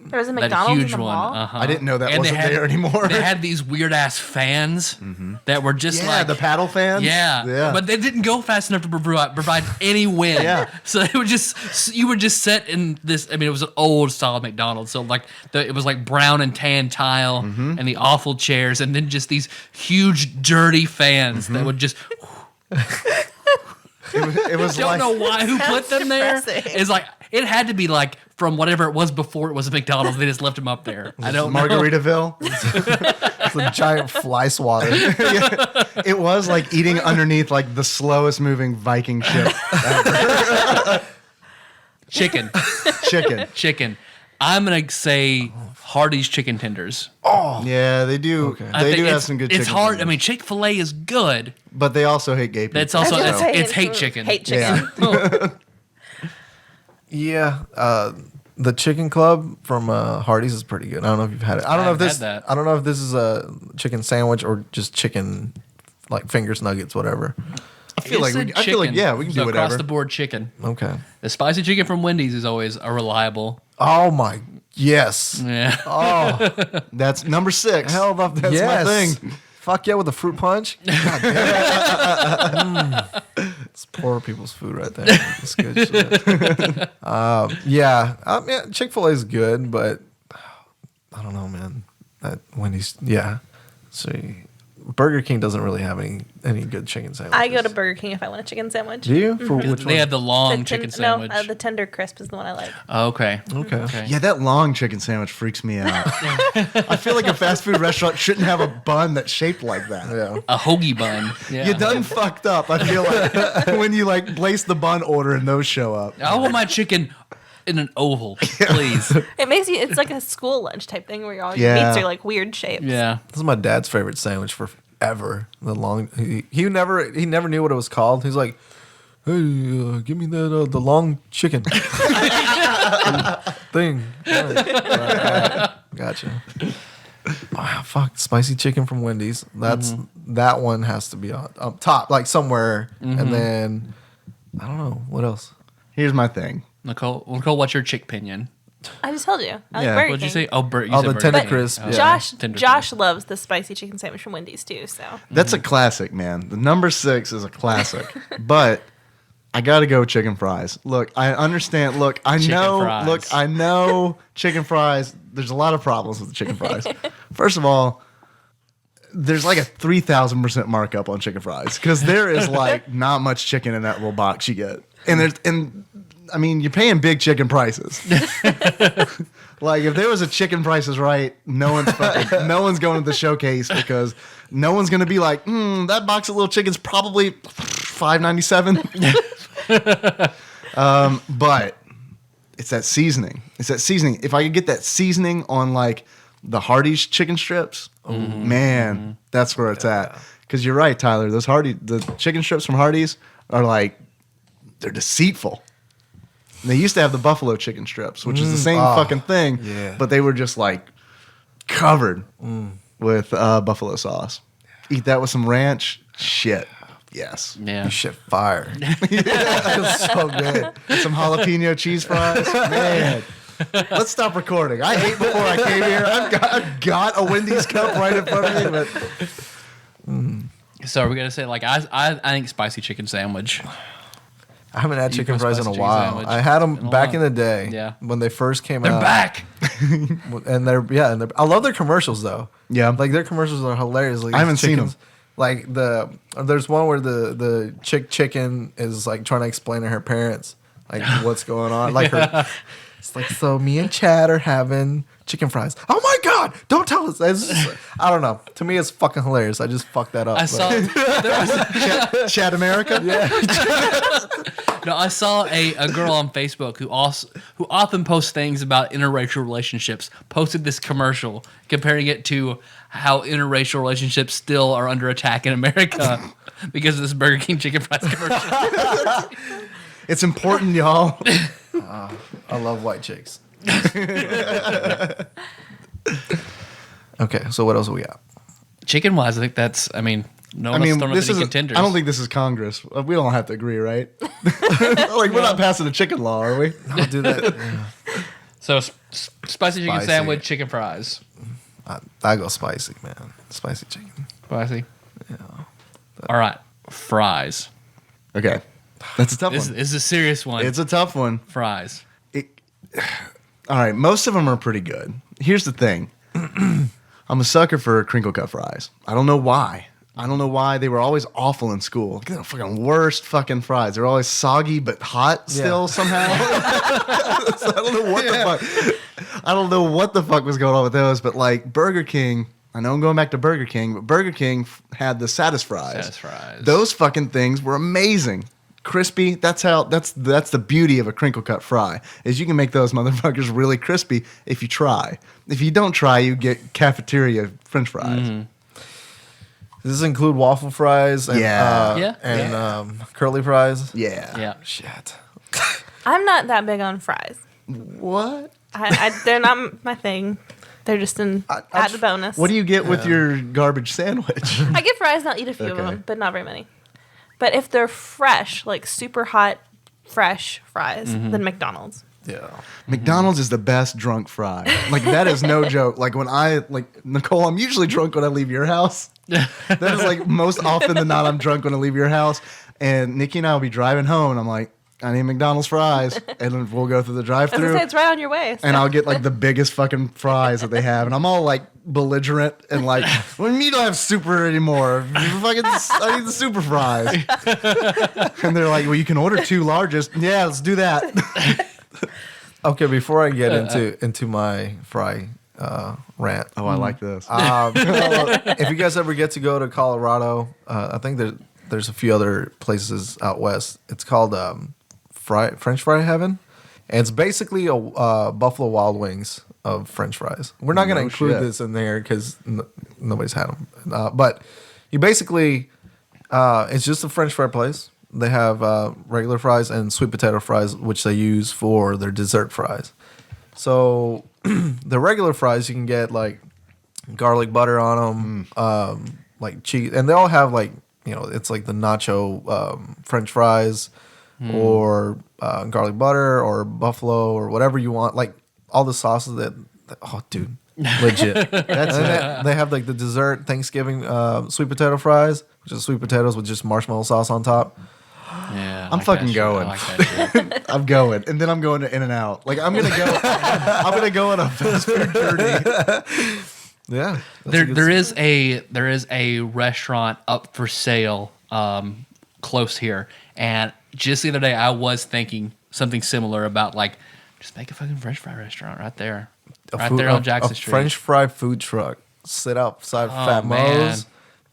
There was a that McDonald's huge in the one. mall? Uh-huh. I didn't know that And wasn't there anymore. They had these weird ass fans that were just like the paddle fans. Yeah, but they didn't go fast enough to provide any wind. Yeah. So it would you were just set in this. I mean, it was an old style McDonald's, so like it was like brown and tan tile and the awful chairs, and then just these huge dirty fans that would just. It was Don't like know why who put them there. depressing. It's like it had to be like from whatever it was before it was a McDonald's. They just left them up there. I don't know. Margaritaville. It's a giant fly swatter. It was like eating underneath like the slowest moving Viking ship ever. Chicken. Chicken. I'm gonna say Hardee's chicken tenders. Yeah, they do. Okay. I They think do have some good. It's chicken hard. I tenders. mean, Chick-fil-A is good. But they also hate gay people. That's also I was gonna say, it's hate chicken. Hate chicken. Yeah. Yeah, the Chicken Club from Hardee's is pretty good. I don't know if you've had it. I don't know if haven't this. had that. I don't know if this is a chicken sandwich or just chicken, like fingers, nuggets, whatever. I feel like It's a I feel like chicken. yeah, we can So do across whatever. the board chicken. Okay. The spicy chicken from Wendy's is always a reliable. Oh my, yes. Yeah. Oh, That's number 6. hell, that's my yes. thing. Fuck yeah with the fruit punch. God damn it. It's poor people's food right there. It's good shit. Yeah, Chick-fil-A is good, but I don't know, man. That Wendy's, yeah. See, Burger King doesn't really have any good chicken sandwiches. I go to Burger King if I want a chicken sandwich. Do you? For which They one? have the long The chicken ten- sandwich. No, the tender crisp is the one I like. Oh, okay. Okay. Yeah, that long chicken sandwich freaks me out. I feel like a fast food restaurant shouldn't have a bun that's shaped like that. Yeah. A hoagie bun. Yeah. You done fucked up. I feel like when you like place the bun order and those show up. I want my chicken in an oval, please. It makes you. It's like a school lunch type thing where all Yeah. your meats are like weird shapes. Yeah. This is my dad's favorite sandwich forever. The long. He never knew what it was called. He's like, hey, give me that the long chicken thing. Right. Gotcha. Wow, fuck, spicy chicken from Wendy's. That one has to be on up top, like somewhere, and then I don't know what else. Here's my thing. Nicole, what's your chick pinion? I just told you. I like Yeah. Burger What'd you King. say? Oh, you Oh, said the Burger tender King. crisp, Oh, yeah. Josh Tender Josh loves the spicy chicken sandwich from Wendy's too. So That's a classic, man. The number 6 is a classic. But I gotta go chicken fries. Look, I understand. Look, I Chicken know. fries. Look, I know chicken fries. There's a lot of problems with the chicken fries. First of all, there's like a 3,000% markup on chicken fries because there is like not much chicken in that little box you get, and I mean you're paying big chicken prices. Like if there was a chicken prices right, no one's going to the showcase because no one's going to be like, that box of little chicken's probably $5.97. But it's that seasoning. If I could get that seasoning on like the Hardee's chicken strips, man, that's where it's at. Because you're right, Tyler. The chicken strips from Hardee's are like, they're deceitful. And they used to have the buffalo chicken strips, which is the same fucking thing, yeah. but they were just like covered with buffalo sauce. Eat that with some ranch, shit. Yes. Yeah. You shit fire. It's so good. Some jalapeno cheese fries. Man. Let's stop recording. I ate before I came here. I've got a Wendy's cup right in front of me. But So we're gonna say like I think spicy chicken sandwich. I haven't had You chicken put fries in a spicy chicken while. sandwich I had them in a back while. in the day. Yeah. When they first came They're out. back. And they're I love their commercials though. Yeah. Like their commercials are hilarious. Like I haven't seen chickens- Like there's one where the chicken is like trying to explain to her parents like what's going on. Like her, it's like, so me and Chad are having chicken fries. Oh my god! Don't tell us. It's just, I don't know. To me, it's fucking hilarious. I just fucked that up. I but- saw there was Chad America? Yeah. no, I saw a girl on Facebook who often posts things about interracial relationships. Posted this commercial comparing it to how interracial relationships still are under attack in America because of this Burger King chicken fries commercial. It's important, y'all. I love white chicks. Okay, so what else do we got? Chicken wise, I think that's. I mean, no one else throwing up this any is. contenders. I don't think this is Congress. We don't have to agree, right? Like we're not passing a chicken law, are we? I'll do that. Yeah. So spicy chicken Spicy. sandwich, chicken fries. I go spicy, man. Spicy chicken. Spicy. Yeah. All right, fries. Okay. That's a tough This one. is a serious one. It's a tough one. Fries. All right, most of them are pretty good. Here's the thing. I'm a sucker for crinkle cut fries. I don't know why. They were always awful in school. They're the fucking worst fucking fries. They're always soggy but hot still somehow. So I don't know what the fuck. I don't know what the fuck was going on with those. But like Burger King, I know I'm going back to Burger King, but Burger King had the Satis fries. Satis fries. Those fucking things were amazing. Crispy. That's the beauty of a crinkle cut fry, is you can make those motherfuckers really crispy if you try. If you don't try, you get cafeteria French fries. Mm-hmm. Does this include waffle fries? And, curly fries? Yeah. Yeah. Shit. I'm not that big on fries. What? They're not my thing. They're just add the bonus. What do you get with your garbage sandwich? I get fries and I'll eat a few of Okay. them, but not very many. But if they're fresh, like super hot, fresh fries, then McDonald's. Yeah. McDonald's is the best drunk fry. Like, that is no joke. Like, Nicole, I'm usually drunk when I leave your house. That is like most often than not, I'm drunk when I leave your house. And Nikki and I will be driving home, and I'm like, I need McDonald's fries. And then we'll go through the I was gonna drive-thru. say it's right on your way. So. And I'll get like the biggest fucking fries that they have, and I'm all like belligerent and like, "Well, me don't have super anymore. I need the super fries." And they're like, "Well, you can order 2 largest." Yeah, let's do that. Okay, before I get into my fry rant, Oh, I like this. if you guys ever get to go to Colorado, I think there's a few other places out west. It's called French Fry Heaven, and it's basically a Buffalo Wild Wings of French fries. We're not going to include shit. this in there because nobody's had them. But you basically, it's just a French fry place. They have regular fries and sweet potato fries, which they use for their dessert fries. So the regular fries, you can get like garlic butter on them, like cheese, and they all have like, it's like the nacho French fries or garlic butter or buffalo or whatever you want. Like all the sauces that oh, dude, legit. That's it. They have like the dessert Thanksgiving sweet potato fries, which is sweet potatoes with just marshmallow sauce on top. Yeah. I'm fucking going. I like that shit. I'm going, and then I'm going to In-N-Out. Like, I'm gonna go on a fast food journey. Yeah, There is a restaurant up for sale close here, and just the other day I was thinking something similar about like just make a fucking French fry restaurant right there, there on Jackson Street. French fry food truck. Sit outside Fat man. Mo's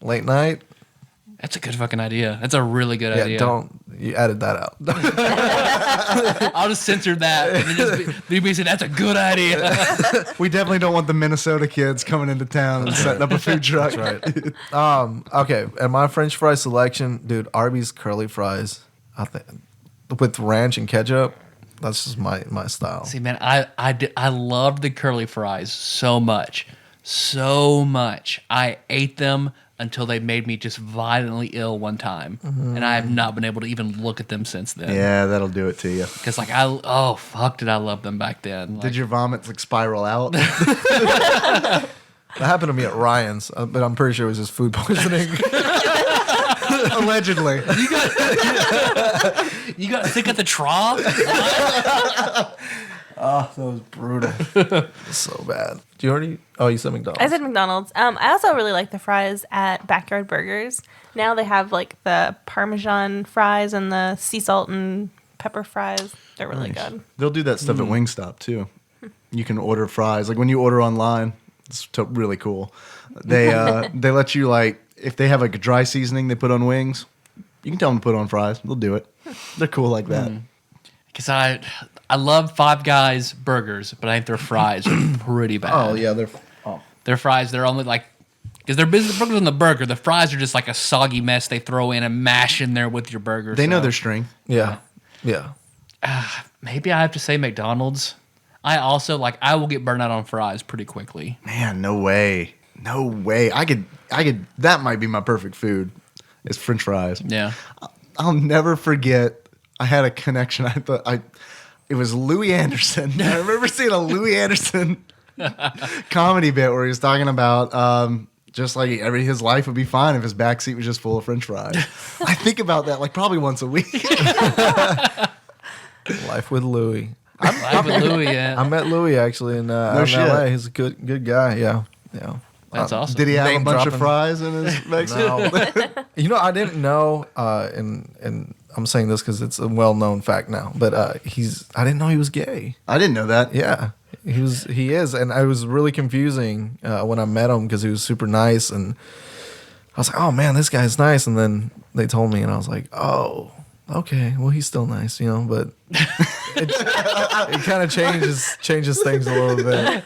late night. That's a good fucking idea. That's a really good idea. You added that out. I'll just censor that. And then just be said that's a good idea. We definitely don't want the Minnesota kids coming into town and setting up a food truck. That's right. Okay, and my French fry selection, dude, Arby's curly fries, I think, with ranch and ketchup. That's just my style. See, man, I loved the curly fries so much. I ate them until they made me just violently ill one time, and I have not been able to even look at them since then. Yeah, that'll do it to you. Because like fuck, did I love them back then? Like, Did your vomits like spiral out? That happened to me at Ryan's, but I'm pretty sure it was just food poisoning. Allegedly. you got sick at the trough? Oh, that was brutal. So bad. Do you already? Oh, you said McDonald's. I said McDonald's. I also really like the fries at Backyard Burgers. Now they have like the Parmesan fries and the sea salt and pepper fries. They're really good. They'll do that stuff at Wingstop too. You can order fries. Like when you order online, it's really cool. They let you like if they have like a dry seasoning they put on wings, you can tell them to put on fries. They'll do it. They're cool like that. Because I love Five Guys burgers, but I think their fries are pretty bad. Oh yeah, Their fries, they're only like, because they're business burgers on the burger. The fries are just like a soggy mess they throw in and mash in there with your burger. They know so their strength. yeah. maybe I have to say McDonald's. I also I will get burned out on fries pretty quickly. Man, no way. No way. I could that might be my perfect food. Is French fries. Yeah. I'll never forget I had a connection. It was Louis Anderson. I remember seeing a Louis Anderson comedy bit where he was talking about just like his life would be fine if his backseat was just full of French fries. I think about that like probably once a week. Life with Louis. Live with Louis, yeah. I met Louis actually in shit. LA. He's a good guy. Yeah. That's awesome. Did he have a Name bunch of dropping. fries in his backseat? No. You know, I didn't know, and I'm saying this because it's a well-known fact now, but I didn't know he was gay. I didn't know that. Yeah, he is, and it was really confusing when I met him because he was super nice, and I was like, oh man, this guy's nice, and then they told me, and I was like, oh, okay, well he's still nice, but it kind of changes things a little bit.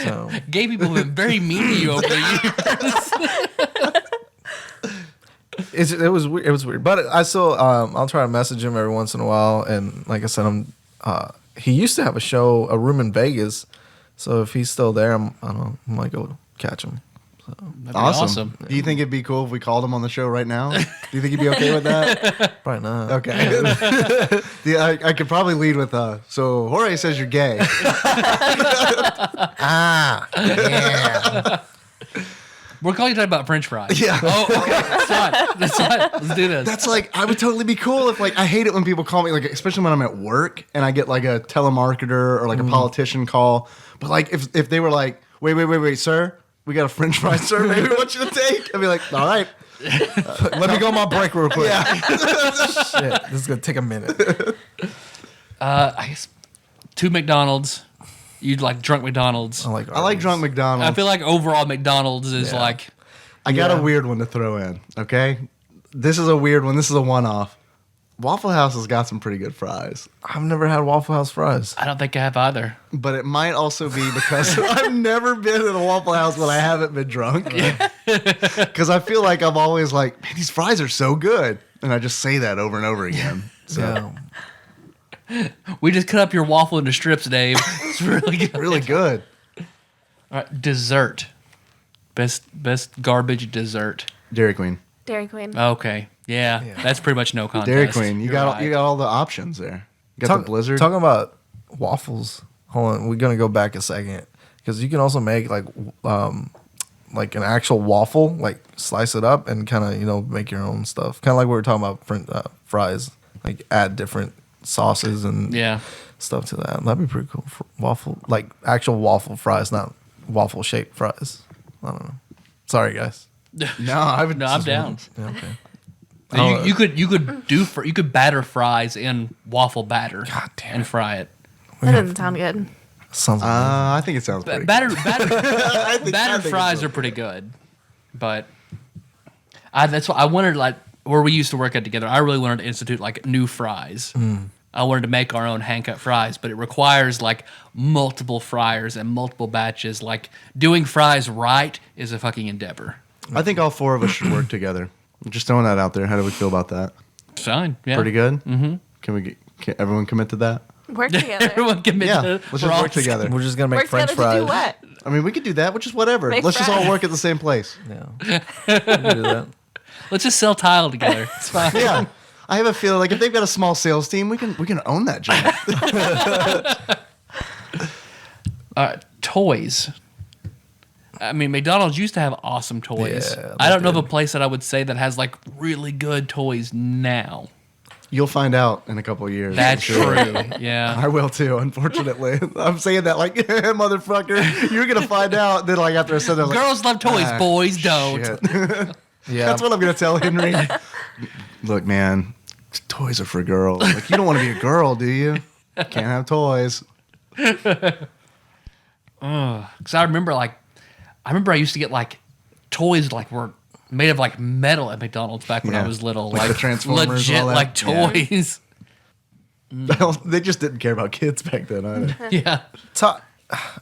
So Gay people have been very mean to you over the years. it was weird, but I still I'll try to message him every once in a while, and like I said, he used to have a room in Vegas, so if he's still there, I might go catch him. So. That'd be Awesome. Do you think it'd be cool if we called him on the show right now? Do you think he'd be okay with that? Probably not. Okay. I could probably lead with, so Jorge says you're gay. Yeah. We're calling you talking about French fries. Yeah. Oh, okay. That's fine. Let's do this. That's like, I would totally be cool if I hate it when people call me, especially when I'm at work and I get like a telemarketer or like a politician call. But like, if they were like, wait, sir, we got a French fry survey we want you to take. I'd be like, all right. Let me go on my break real quick. Yeah. Shit, this is gonna take a minute. I guess 2 McDonald's. You'd like drunk McDonald's. I like drunk McDonald's. I feel like overall McDonald's is like. I got a weird one to throw in, okay? This is a weird one. This is a one-off. Waffle House has got some pretty good fries. I've never had Waffle House fries. I don't think I have either. But it might also be because I've never been in a Waffle House when I haven't been drunk. Because I feel like I'm always like, man, these fries are so good. And I just say that over and over again. So We just cut up your waffle into strips, Dave. It's really good. really good. All right, dessert. Best garbage dessert. Dairy Queen. Dairy Queen. Okay. Yeah, that's pretty much no contest. Dairy Queen. You You're got right. all the options there. You got the Blizzard. Talking about waffles. Hold on, we're gonna go back a second because you can also make like an actual waffle, like slice it up and kind of make your own stuff. Kind of like we were talking about fries, like add different sauces and stuff to that. That'd be pretty cool. For waffle, like actual waffle fries, not waffle shaped fries. I don't know. Sorry, guys. No, I'm down. Yeah, okay. You could batter fries in waffle batter and fry it. That doesn't sound good. Sounds I think it sounds pretty Battered think fries so. are pretty good, but that's what I wanted. Like where we used to work at together, I really wanted to institute like new fries. I wanted to make our own hand cut fries, but it requires like multiple fryers and multiple batches. Like doing fries right is a fucking endeavor. I think all 4 of us should work together. Just throwing that out there. How do we feel about that? Fine. Yeah. Pretty good? Mm-hmm. Can everyone commit to that? Work together. Everyone commit Yeah, to let's just work together. We're just gonna make Work French together fries. to do what? I mean, we could do that, which is whatever. Make Let's just all fries. work at the same place. Yeah, we can do that. Let's just sell tile together. It's fine. Yeah. I have a feeling like if they've got a small sales team, we can own that job. Toys. I mean, McDonald's used to have awesome toys. Yeah, I don't know of did. a place that I would say that has like really good toys now. You'll find out in a couple of years. That's I'm sure. true. Yeah. I will too, unfortunately. I'm saying that like, motherfucker, you're going to find out. Then like after I said that, I was like, Girls love toys, boys don't. shit. Yeah, That's what I'm going to tell Henry. Look, man, toys are for girls. Like, you don't want to be a girl, do you? Can't have toys. Because I remember I used to get like toys like were made of like metal at McDonald's back when I Yeah. was little. Like the Transformers and legit all that. like toys. They just didn't care about kids back then either. Yeah.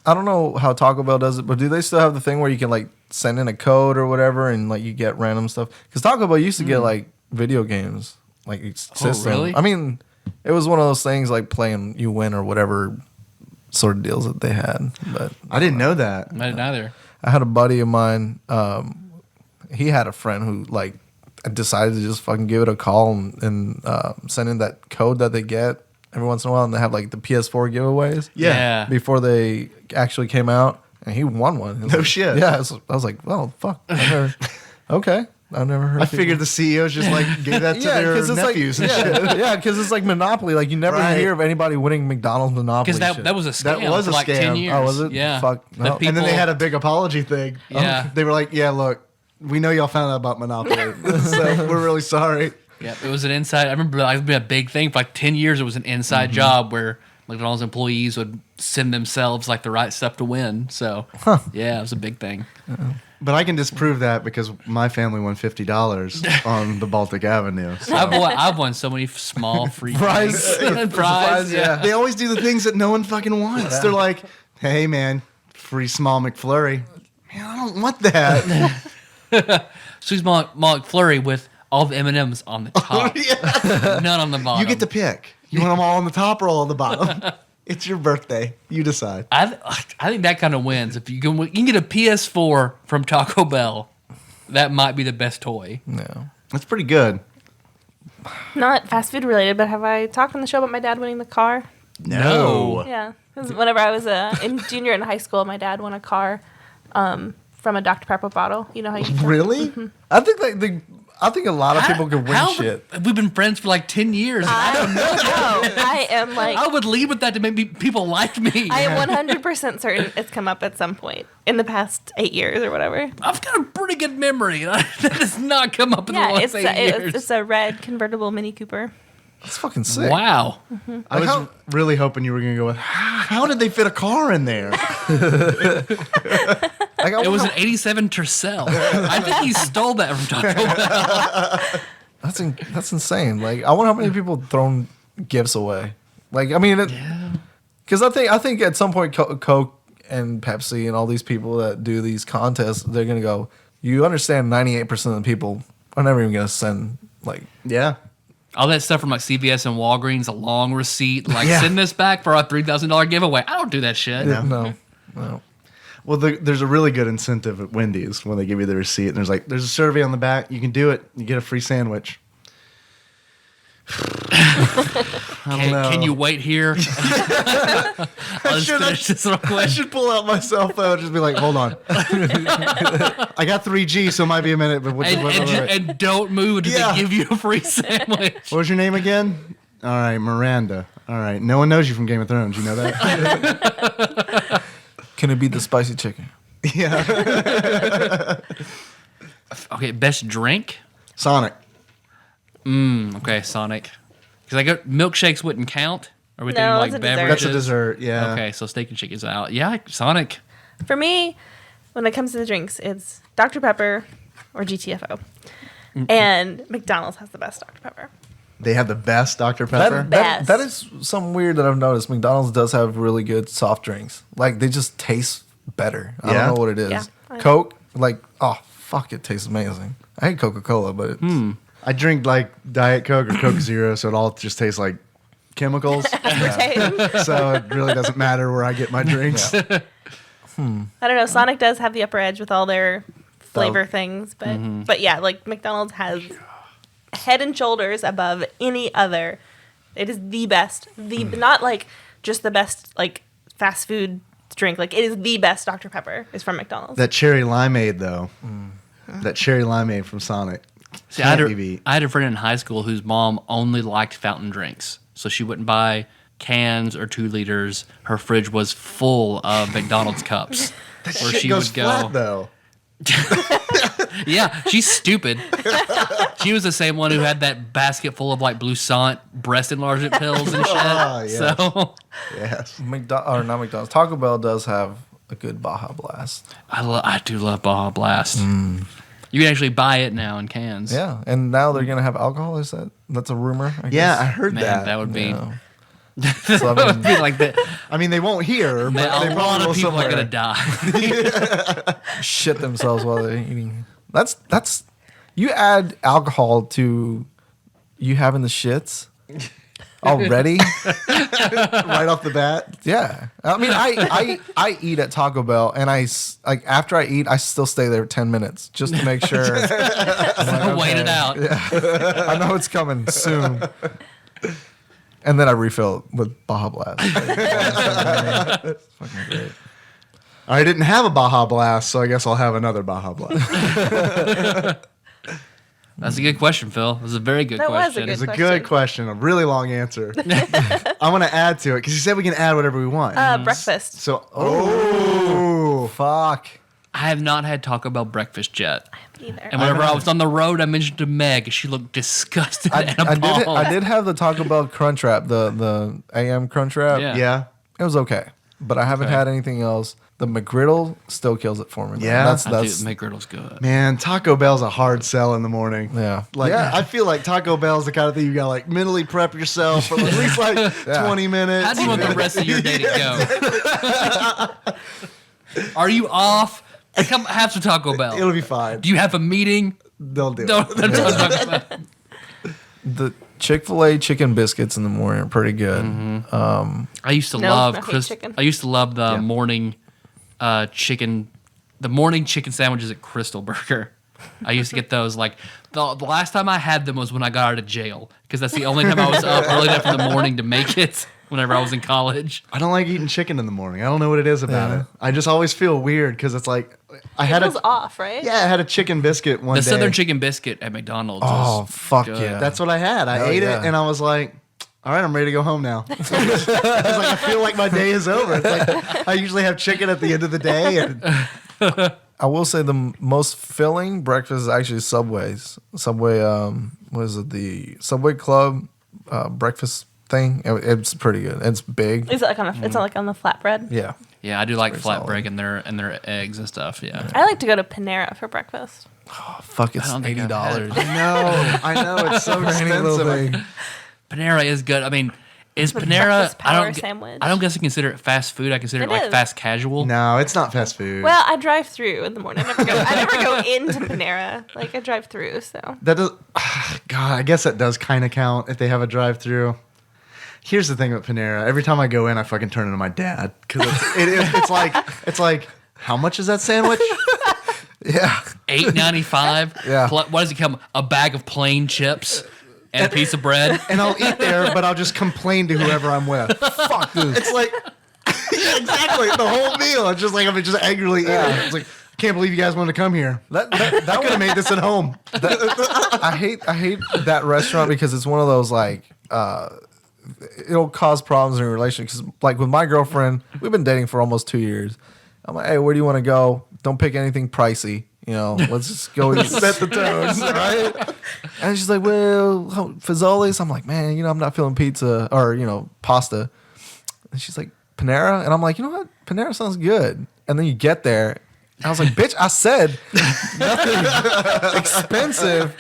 I don't know how Taco Bell does it, but do they still have the thing where you can like send in a code or whatever and like you get random stuff? Because Taco Bell used to get like video games, like system. really? I mean, it was one of those things like playing you win or whatever sort of deals that they had. But I didn't know that. I didn't either. I had a buddy of mine. He had a friend who decided to just fucking give it a call and send in that code that they get every once in a while, and they have like the PS4 giveaways. Yeah. Before they actually came out, and he won one. No shit. Yeah, I was like, well, fuck. Okay. I've never heard. I figured the CEOs just like gave that to their 'cause it's nephews like, and shit. Yeah, because it's like Monopoly. Like you never Right. hear of anybody winning McDonald's Monopoly. Because shit. that was a scam. That was for a like 10 scam. years. Oh, was it? Yeah. Fuck, The no. And then they people- had a big apology thing. Yeah. They were like, yeah, look, we know y'all found out about Monopoly, so we're really sorry. Yeah, it was an inside. I remember it been a big thing for like 10 years. It was an inside job where McDonald's employees would send themselves like the right stuff to win. So, yeah, it was a big thing. But I can disprove that because my family won $50 on the Baltic Avenue. So. I've won so many small free Prize. things. Prize, yeah. They always do the things that no one fucking wants. They're like, hey, man, free small McFlurry. Man, I don't want that. Sweet small McFlurry with all the M&Ms on the top, none on the bottom. You get to pick. You want them all on the top or all on the bottom? It's your birthday. You decide. I think that kind of wins. If you can get a PS4 from Taco Bell, that might be the best toy. No. That's pretty good. Not fast food related, but have I talked on the show about my dad winning the car? No. Yeah. 'Cause whenever I was in junior in high school, my dad won a car from a Dr. Pepper bottle. You know how you Really? I think I think a lot of people could win How shit. We've been friends for like 10 years. I don't know. I am like I would lead with that to make people like me. I am 100% certain it's come up at some point in the past 8 years or whatever. I've got a pretty good memory. That has not come up in the Yeah, last 8 years. it's a red convertible Mini Cooper. That's fucking sick. Wow. I was really hoping you were going to go with, how did they fit a car in there? Like, It was an 87 Tercel. I think he stole that from Taco Bell. That's insane. Like, I wonder how many people thrown gifts away. Like, I mean, because I think at some point Coke and Pepsi and all these people that do these contests, they're gonna go. You understand? 98% of the people are never even gonna send like. Yeah. All that stuff from like CVS and Walgreens, a long receipt, like Yeah. send this back for our $3,000 giveaway. I don't do that shit. No. Well, there's a really good incentive at Wendy's when they give you the receipt, and there's a survey on the back. You can do it. You get a free sandwich. Can you wait here? I'll just finish this real I quick. should pull out my cell phone and just be like, hold on. I got 3G, so it might be a minute. But And don't move until Yeah. they give you a free sandwich. what was your name again? All right, Miranda. All right. No one knows you from Game of Thrones. You know that? Can it be the spicy chicken? Yeah. Okay, best drink? Sonic. Okay, Sonic. Because I got milkshakes wouldn't count. Or we No, thinking like it's a dessert. beverages? That's a dessert. Yeah. Okay, so Steak and Shake is out. Yeah, Sonic. For me, when it comes to the drinks, it's Dr. Pepper or GTFO. And McDonald's has the best Dr. Pepper. They have the best Dr. Pepper. Best. That is something weird that I've noticed. McDonald's does have really good soft drinks. Like they just taste better. I Yeah? don't know what it is. Yeah. Coke, like, oh fuck, it tastes amazing. I hate Coca-Cola, but it's, I drink like Diet Coke or Coke Zero, so it all just tastes like chemicals. Aspartame. So it really doesn't matter where I get my drinks. I don't know. Sonic does have the upper edge with all their flavor things, but yeah, like McDonald's has head and shoulders above any other. It is the best. Not like just the best like fast food drink. Like it is the best Dr. Pepper is from McDonald's. That cherry limeade, though. That cherry limeade from Sonic. See, I Can't be beat. had a friend in high school whose mom only liked fountain drinks. So she wouldn't buy cans or 2 liters. Her fridge was full of McDonald's cups. That where shit she goes would go. flat, though. Yeah, she's stupid. She was the same one who had that basket full of like Blue Sant breast enlargement pills and shit. Oh, yes. So Yes. not McDonald's. Taco Bell does have a good Baja Blast. I do love Baja Blast. You can actually buy it now in cans. Yeah, and now they're gonna have alcohol. That's a rumor? I Yeah, I guess? heard Man, that. that would be, Yeah. So, I mean, be like that. I mean, they won't hear, but A they lot probably will of people are somewhere. gonna die. shit themselves while they're eating. That's you add alcohol to you having the shits already. Right off the bat. Yeah, I mean, I eat at Taco Bell, and like after I eat, I still stay there 10 minutes just to make sure. I'm like, Wait it okay, out. I know it's coming soon. And then I refill with Baja Blast. It's fucking great. I didn't have a Baja Blast, so I guess I'll have another Baja Blast. That's a good question, Phil. It was a very good That was a question. good It's a good question. A really long answer. I want to add to it because you said we can add whatever we want. Breakfast. So, oh, Fuck. I have not had Taco Bell breakfast yet. Either. And whenever I was on the road, I mentioned to Meg, she looked disgusted and I appalled. did have the Taco Bell Crunch Wrap, the AM Crunch Wrap. Yeah. yeah. It was okay, but I haven't had anything else. The McGriddle still kills it for me. Man. Yeah? that's McGriddle's good. Man, Taco Bell's a hard sell in the morning. yeah. Like, yeah. I feel like Taco Bell's the kind of thing you gotta like mentally prep yourself for at least like 20 minutes. How do you want the rest of your day to go? Are you off? Come have some Taco Bell. It'll be fine. Do you have a meeting? They'll do Don't it. talk about it. The Chick-fil-A chicken biscuits in the morning are pretty good. I used to No, love I hate chicken. I used to love the morning chicken sandwiches at Crystal Burger. I used to get those like the last time I had them was when I got out of jail because that's the only time I was up early enough in the morning to make it whenever I was in college. I don't like eating chicken in the morning. I don't know what it is about it. I just always feel weird because it's like I had It was off, right? I had a chicken biscuit one The day. Southern chicken biscuit at McDonald's. Oh, is fuck good. yeah. That's what I had. I Hell ate yeah. it and I was like, all right, I'm ready to go home now. It's like I feel like my day is over. It's like I usually have chicken at the end of the day. And I will say the most filling breakfast is actually Subway's. Subway, what is it? The Subway Club breakfast thing. It's pretty good. It's big. Is it like on a, it's not like on the flatbread? Yeah. Yeah, I do like Pretty solid. flatbread and their eggs and stuff. Yeah. I like to go to Panera for breakfast. Oh, fuck, it's I don't think I've had $80. I know it's so For any little expensive. thing. Panera is good. I mean, is The Panera? breakfast I power don't. sandwich. I don't guess I consider it fast food. I consider it It like is. fast casual. No, it's not fast food. Well, I drive through in the morning. I never go into Panera. Like I drive through, so That does. God, I guess that does kind of count if they have a drive-through. Here's the thing with Panera. Every time I go in, I fucking turn into my dad because it's like how much is that sandwich? Yeah. $8.95. Yeah. What does it come? A bag of plain chips and a piece of bread. And I'll eat there, but I'll just complain to whoever I'm with. Fuck this. It's like yeah, exactly the whole meal. It's just like I'm just angrily eating. It's like I can't believe you guys wanted to come here. That I could have made this at home. I hate that restaurant because it's one of those like it'll cause problems in a relationship. Because like with my girlfriend, we've been dating for almost 2 years. I'm like, hey, where do you want to go? Don't pick anything pricey. You know, let's just go eat. Set the tones. Right? And she's like, well, Fazoli's. I'm like, man, I'm not feeling pizza or, pasta. And she's like, Panera? And I'm like, you know what? Panera sounds good. And then you get there. And I was like, bitch, I said nothing expensive.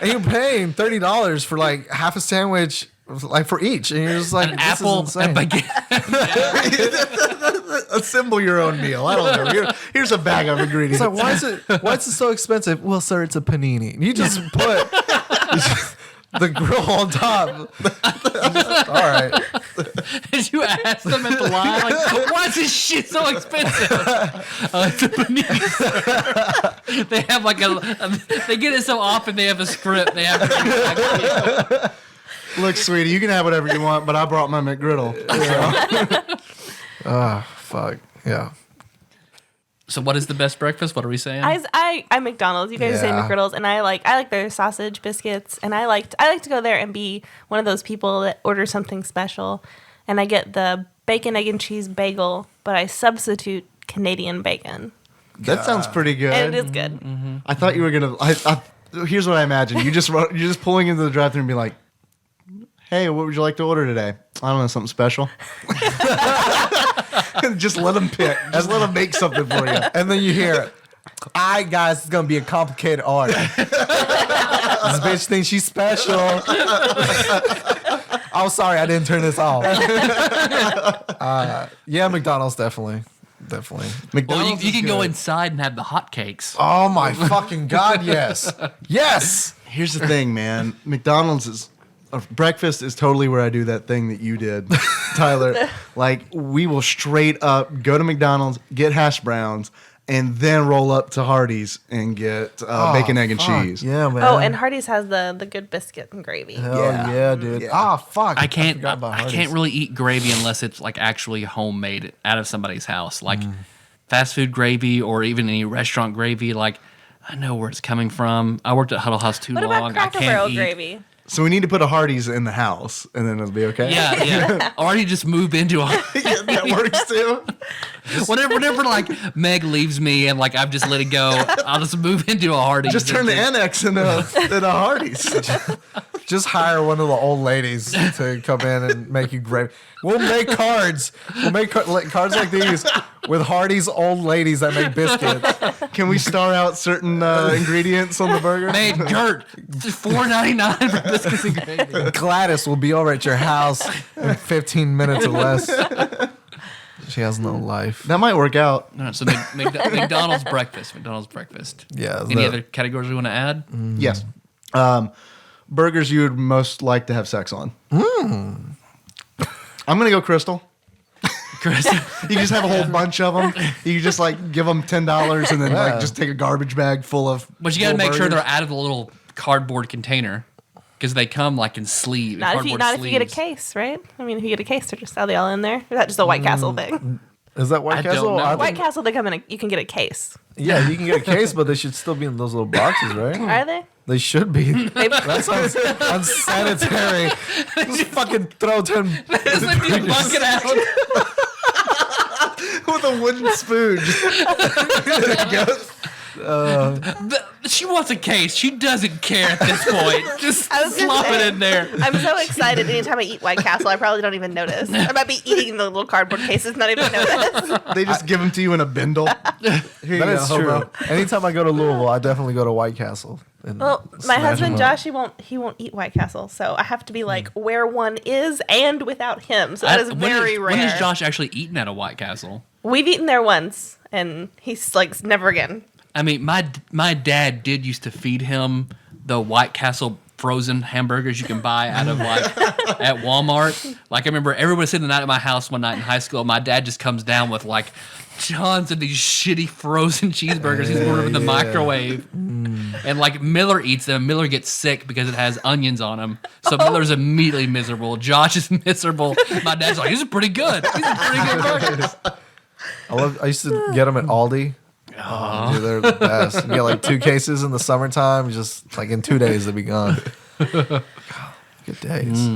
And you're paying $30 for like half a sandwich, like for each. And you're just like, An this apple is and insane. baguette. Assemble your own meal. I don't know. Here's a bag of ingredients. It's like, why is it so expensive? Well, sir, it's a panini. You just put the grill on top. All right. Did you ask them at the line, like, why is this shit so expensive? It's a panini. They have like they get it so often they have a script. They have to Look, sweetie, you can have whatever you want, but I brought my McGriddle. Fuck. Yeah. So what is the best breakfast? What are we saying? I'm McDonald's. You guys say Yeah. McGriddles, and I like their sausage biscuits, and I like to go there and be one of those people that order something special, and I get the bacon, egg, and cheese bagel, but I substitute Canadian bacon, That sounds pretty good. and it is good. I thought you were gonna. Here's what I imagine. You're just pulling into the drive-thru and be like, "Hey, what would you like to order today? I don't know, something special." Just let them pick. Just let them make something for you. And then you hear, all right, guys, it's going to be a complicated order. This bitch thinks she's special. Oh, sorry, I didn't turn this off. Yeah, McDonald's, definitely. Definitely. well, McDonald's you is can go good. inside and have the hotcakes. Oh, my fucking God, yes. Yes. Here's the thing, man. McDonald's is breakfast is totally where I do that thing that you did, Tyler. Like we will straight up go to McDonald's, get hash browns, and then roll up to Hardee's and get bacon, egg, and cheese. Yeah, man. Oh, and Hardee's has the good biscuit and gravy. Hell yeah, dude. Yeah. Fuck. I can't forgot about I Hardee's. can't really eat gravy unless it's like actually homemade out of somebody's house. Like fast food gravy or even any restaurant gravy, like I know where it's coming from. I worked at Huddle House too What long. about Cracker I can't Barrel eat. gravy? So we need to put a Hardee's in the house, and then it'll be okay. Yeah. Or you just move into a Yeah, that works too. whenever like Meg leaves me and like I've just let it go, I'll just move into a Hardee's. Just turn the annex into a Hardee's. Just hire one of the old ladies to come in and make you gravy. We'll make cards. We'll make cards like these with Hardee's old ladies that make biscuits. Can we star out certain ingredients on the burger? Made Gert, $4.99 for biscuits and gravy. Gladys will be over at your house in 15 minutes or less. She has no life. That might work out. All right, so McDonald's breakfast. McDonald's breakfast. Yeah. Any other categories we want to add? Yes. Burgers you would most like to have sex on. I'm going to go Crystal. Chris, You just have a whole bunch of them. You just like give them $10 and then like just take a garbage bag full of. but you got to full make sure burgers. they're out of the little cardboard container because they come like in sleeves. Not if you get a case, right? I mean, if you get a case, they're just all in there. Or is that just a White Castle thing? Is that White I Castle? don't know. I White think- Castle, they come in. You can get a case. Yeah, you can get a case, but they should still be in those little boxes, right? Are they? They should be. Maybe. That sounds unsanitary. Just fucking throw 10. It's like you bucket out. with a wooden spoon. There it goes. She wants a case. She doesn't care at this point. Just I was gonna slop it say, in there. I'm so excited anytime I eat White Castle. I probably don't even notice. I might be eating the little cardboard cases, not even notice. They just give them to you in a bindle. Here you That go, is true. hobo. Anytime I go to Louisville, I definitely go to White Castle. And Well, my smash husband 'em up. Josh, he won't eat White Castle, so I have to be like where one is and without him. So that is very rare. When has Josh actually eaten at a White Castle? We've eaten there once, and he's like never again. I mean, my dad did used to feed him the White Castle frozen hamburgers you can buy out of like at Walmart. Like I remember everybody sitting the night at my house one night in high school. My dad just comes down with like tons of these shitty frozen cheeseburgers he's put in the microwave. And like Miller eats them. Miller gets sick because it has onions on them. So Miller's immediately miserable. Josh is miserable. My dad's like, these are pretty good. These are pretty good burgers. I used to get them at Aldi. Oh, dude, they're the best. You get like 2 cases in the summertime. Just like in 2 days, they'll be gone. Good days.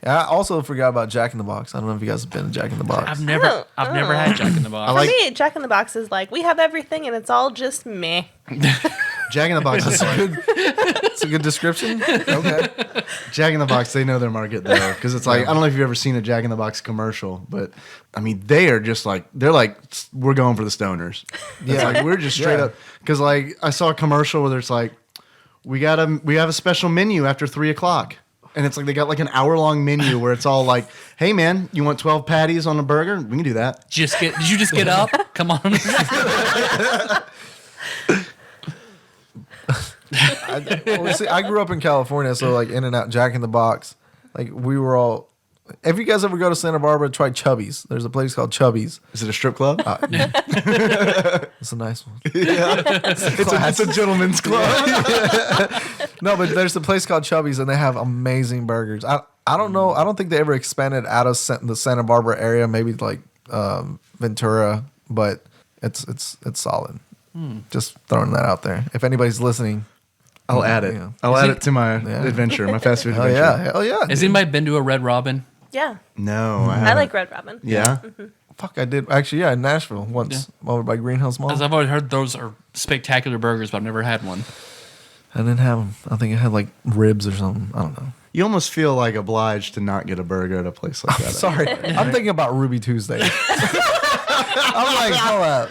Yeah, I also forgot about Jack in the Box. I don't know if you guys have been to Jack in the Box. I've never had Jack in the Box. like- For me, Jack in the Box is like we have everything, and it's all just meh. Jack in the Box is like, It's a good description. Okay. Jack in the Box, they know their market though. Because it's like, I don't know if you've ever seen a Jack in the Box commercial, but I mean, they are just like, they're like, we're going for the stoners. Yeah. Like, we're just straight Yeah. up. Because like, I saw a commercial where it's like, we have a special menu after 3:00. And it's like, they got like an hour-long menu where it's all like, hey man, you want 12 patties on a burger? We can do that. Did you just get up? Come on. I grew up in California, so like In and Out, Jack in the Box. Like we were all. Have you guys ever go to Santa Barbara? Try Chubby's. There's a place called Chubby's. Is it a strip club? It's a nice one. It's a gentleman's club. No, but there's a place called Chubby's, and they have amazing burgers. I don't know. I don't think they ever expanded out of the Santa Barbara area. Maybe like Ventura, but it's solid. Just throwing that out there. If anybody's listening, I'll add it. Yeah. I'll add it to my adventure, my fast food hell adventure. yeah, hell yeah. Has anybody been to a Red Robin? Yeah, No, I I haven't. like Red Robin. Yeah? Fuck, I did actually. Yeah, in Nashville once over by Greenhouse Mall. As I've always heard, those are spectacular burgers, but I've never had one. I didn't have them. I think it had like ribs or something. I don't know. You almost feel like obliged to not get a burger at a place like that. Sorry, I'm thinking about Ruby Tuesday. I'm like, hold up.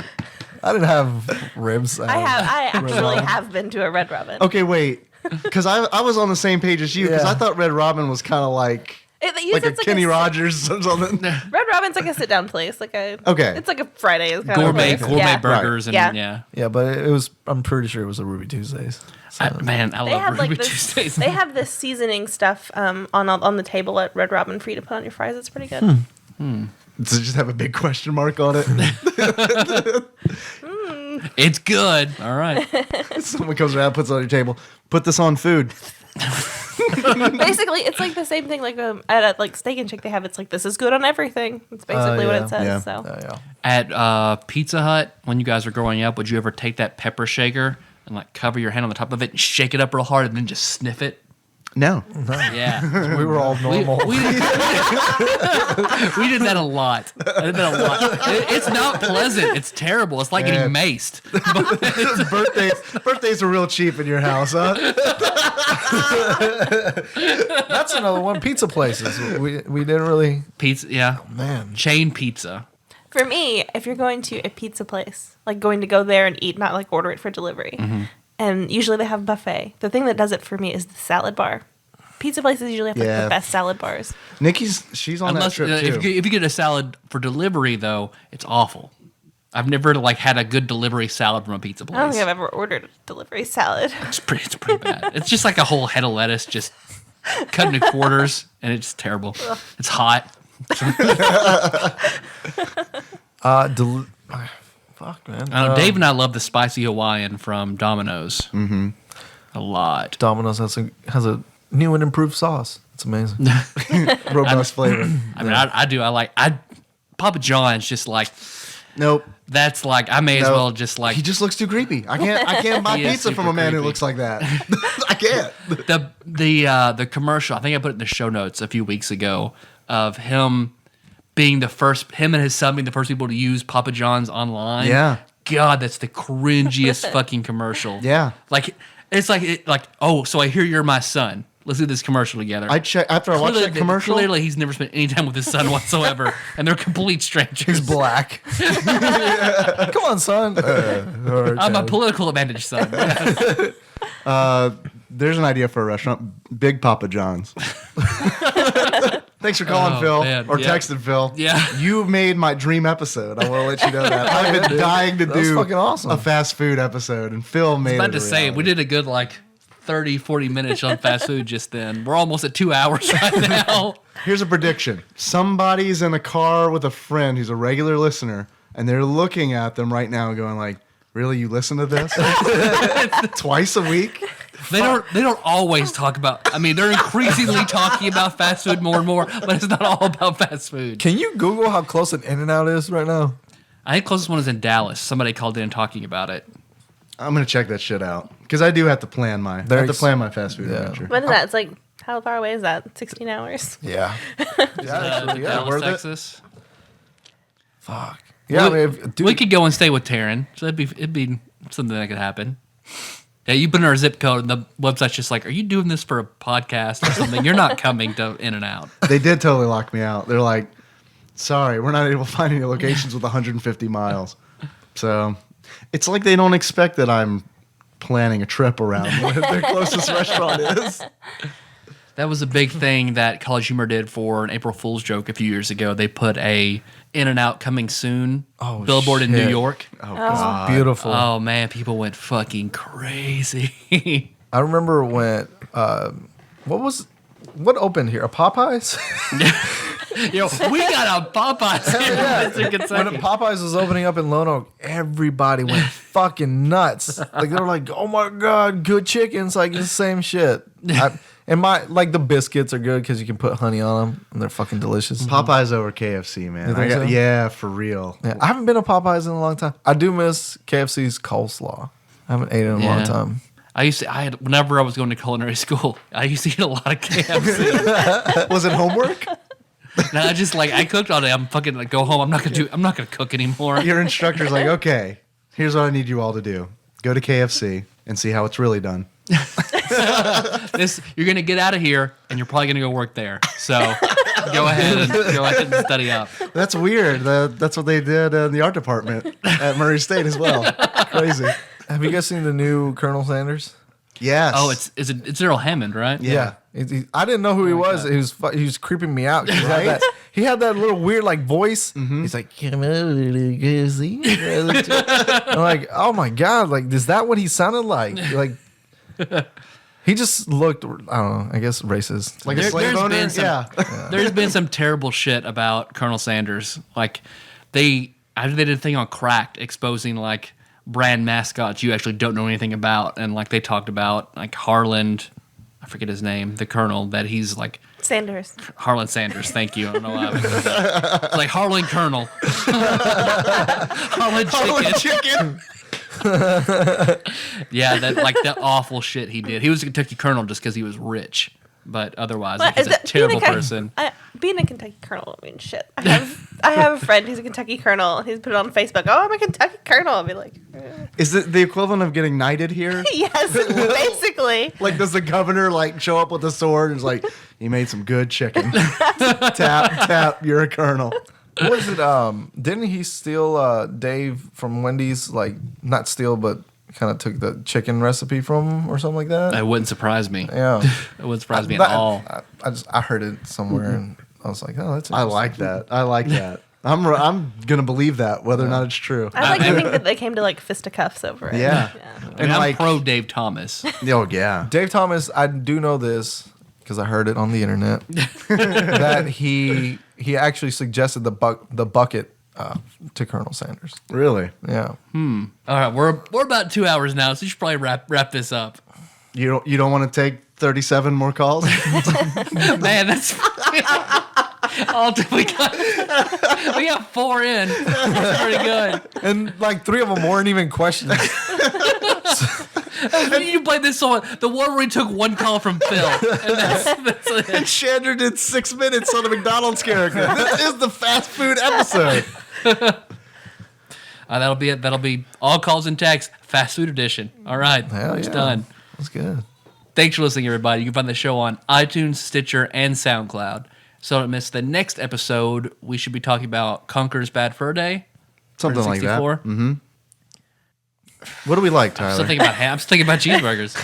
I didn't have ribs. I actually have been to a Red Robin. Okay, wait. Because I was on the same page as you, because Yeah. I thought Red Robin was kind of like a Kenny Rogers or something. Red Robin's like a sit down place, Okay. It's like a Friday is kind Gourmet of a place. burgers, Right. and Yeah. Yeah, but it was. I'm pretty sure it was a Ruby Tuesdays. So. I They love have Ruby like this. Tuesdays. They have this seasoning stuff on the table at Red Robin for you to put on your fries. It's pretty good. Does it just have a big question mark on it? It's good. All right. Someone comes around, puts it on your table. Put this on food. Basically, it's like the same thing. Like at like Steak and Shake, they have it's like this is good on everything. It's basically what it says. yeah. So At Pizza Hut, when you guys were growing up, would you ever take that pepper shaker and like cover your hand on the top of it and shake it up real hard and then just sniff it? No. Yeah. We were all normal. We did that a lot. It's not pleasant. It's terrible. It's like getting maced. Birthdays are real cheap in your house, huh? That's another one. Pizza places. We didn't really. Pizza, yeah. Oh, man. Chain pizza. for me, if you're going to a pizza place, like going to go there and eat, not like order it for delivery. And usually they have a buffet. The thing that does it for me is the salad bar. Pizza places usually have like the best salad bars. She's on that trip too. If you get a salad for delivery, though, it's awful. I've never like had a good delivery salad from a pizza place. I don't think I've ever ordered a delivery salad. It's pretty bad. It's just like a whole head of lettuce just cut into quarters, and it's terrible. It's hot. Fuck, man. I know, Dave and I love the spicy Hawaiian from Domino's. A lot. Domino's has a new and improved sauce. It's amazing. Robust flavor. I mean, I do. Papa John's just like, Nope. that's like, I may as well just like. He just looks too creepy. I can't buy He is pizza from super a man who creepy. looks like that. I can't. The commercial, I think I put it in the show notes a few weeks ago, of him being him and his son being the first people to use Papa John's online. Yeah. God, that's the cringiest fucking commercial. Yeah. Like, it's like, oh, so I hear you're my son. Let's do this commercial together. After I watched that commercial. Clearly, he's never spent any time with his son whatsoever, and they're complete strangers. He's black. Come on, son. I'm a political advantage son. There's an idea for a restaurant. Big Papa John's. Thanks for calling, Phil. Man. Or Yeah. texting, Phil. Yeah. You made my dream episode. I want to let you know that. I've been dying to That's do fucking awesome. a fast food episode, and Phil made it. About to say, we did a good, 30, 40 minutes on fast food just then. We're almost at 2 hours right now. Here's a prediction. Somebody's in a car with a friend who's a regular listener, and they're looking at them right now going like, really, you listen to this? Twice a week? They don't always talk about. I mean, they're increasingly talking about fast food more and more, but it's not all about fast food. Can you Google how close an In-N-Out is right now? I think closest one is in Dallas. Somebody called in talking about it. I'm going to check that shit out. Because I do have to plan my fast food adventure. When is that? It's like, how far away is that? 16 hours? Yeah. Dallas, worth it. Texas. Fuck. Yeah, We could go and stay with Taryn, so it'd be something that could happen. Yeah, you put in our zip code, and the website's just like, "Are you doing this for a podcast or something? You're not coming to In-N-Out." They did totally lock me out. They're like, sorry, we're not able to find any locations with 150 miles. So it's like they don't expect that I'm planning a trip around where their closest restaurant is. That was a big thing that College Humor did for an April Fool's joke a few years ago. They put a In-N-Out coming soon billboard in New York. Oh, God. Beautiful. Oh, man, people went fucking crazy. I remember when, what opened here? A Popeyes? Yo, we got a Popeyes here in Western Kentucky. When Popeyes was opening up in Lone Oak, everybody went fucking nuts. Like, they were like, oh my God, good chicken. It's like the same shit. The biscuits are good because you can put honey on them and they're fucking delicious. Popeyes over KFC, man. You think so? Yeah, for real. Yeah, I haven't been to Popeyes in a long time. I do miss KFC's coleslaw. I haven't ate it in a long time. Whenever I was going to culinary school, I used to eat a lot of KFC. Was it homework? And I cooked all day. I'm fucking go home. I'm not gonna cook anymore. Your instructor's like, okay, here's what I need you all to do. Go to KFC and see how it's really done. You're gonna get out of here, and you're probably gonna go work there. So go ahead and study up. That's weird. That's what they did in the art department at Murray State as well. Crazy. Have you guys seen the new Colonel Sanders? Yes. Oh, it's Earl Hammond, right? Yeah. I didn't know who he was. He was creeping me out. He had that little weird voice. He's like, I'm like, oh my God, is that what he sounded like? He just looked, I don't know, I guess racist. Like a slave owner? There's been some terrible shit about Colonel Sanders. They did a thing on Cracked exposing brand mascots you actually don't know anything about, and like they talked about like Harland, I forget his name, the Colonel, that he's like Sanders. Harlan Sanders. Thank you. I don't know why I was that. It's like Harlan Colonel. Harlan Chicken. Yeah, that awful shit he did. He was a Kentucky Colonel just because he was rich, but otherwise he's a terrible person. Being a Kentucky Colonel, I mean, shit. I have a friend who's a Kentucky Colonel. He's put it on Facebook. Oh, I'm a Kentucky Colonel. I'll be like, Is it the equivalent of getting knighted here? yes, basically. Like, does the governor like show up with a sword and is like, "You made some good chicken." tap, you're a colonel. What was it? Didn't he steal Dave from Wendy's? Like, not steal, but kind of took the chicken recipe from him or something like that. It wouldn't surprise me. Yeah, it wouldn't surprise me at all. I heard it somewhere and I was like, oh, that's. I like that. I'm gonna believe that, whether or not it's true. I like to think that they came to like fisticuffs over it. Yeah. And I'm like, pro Dave Thomas. Oh yeah, Dave Thomas. I do know this because I heard it on the internet that he actually suggested the bucket to Colonel Sanders. really. Yeah. All right, we're about 2 hours now, so you should probably wrap this up. You don't want to take 37 more calls? Man, that's all we got 4 in. That's pretty good. And like 3 of them weren't even questions. You played this song, the one where he took 1 call from Phil, and that's it. And Chandra did 6 minutes on a McDonald's character. This is the fast food episode. That'll be it. That'll be all calls and texts, fast food edition. All right, Hell it's yeah. done. That's good. Thanks for listening, everybody. You can find the show on iTunes, Stitcher, and SoundCloud. So don't miss the next episode. We should be talking about Conker's Bad Fur Day. Something like that. 64. Mm-hmm. What do we like, I'm Tyler? still thinking about ham. I'm still thinking about cheeseburgers.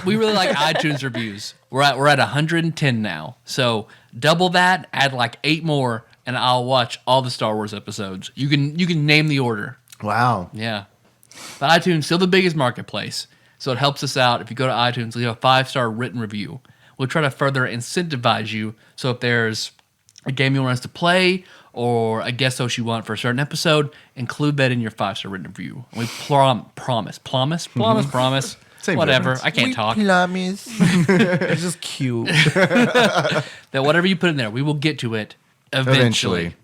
We really like iTunes reviews. We're at 110 now. So double that, add like 8 more, and I'll watch all the Star Wars episodes. You can name the order. Wow. Yeah. But iTunes still the biggest marketplace. So it helps us out if you go to iTunes, leave a 5-star written review. We'll try to further incentivize you. So if there's a game you want us to play or a guest host you want for a certain episode, include that in your 5-star written review. We promise. Same Whatever. difference. I can't talk. Promise. It's just cute. That whatever you put in there, we will get to it eventually.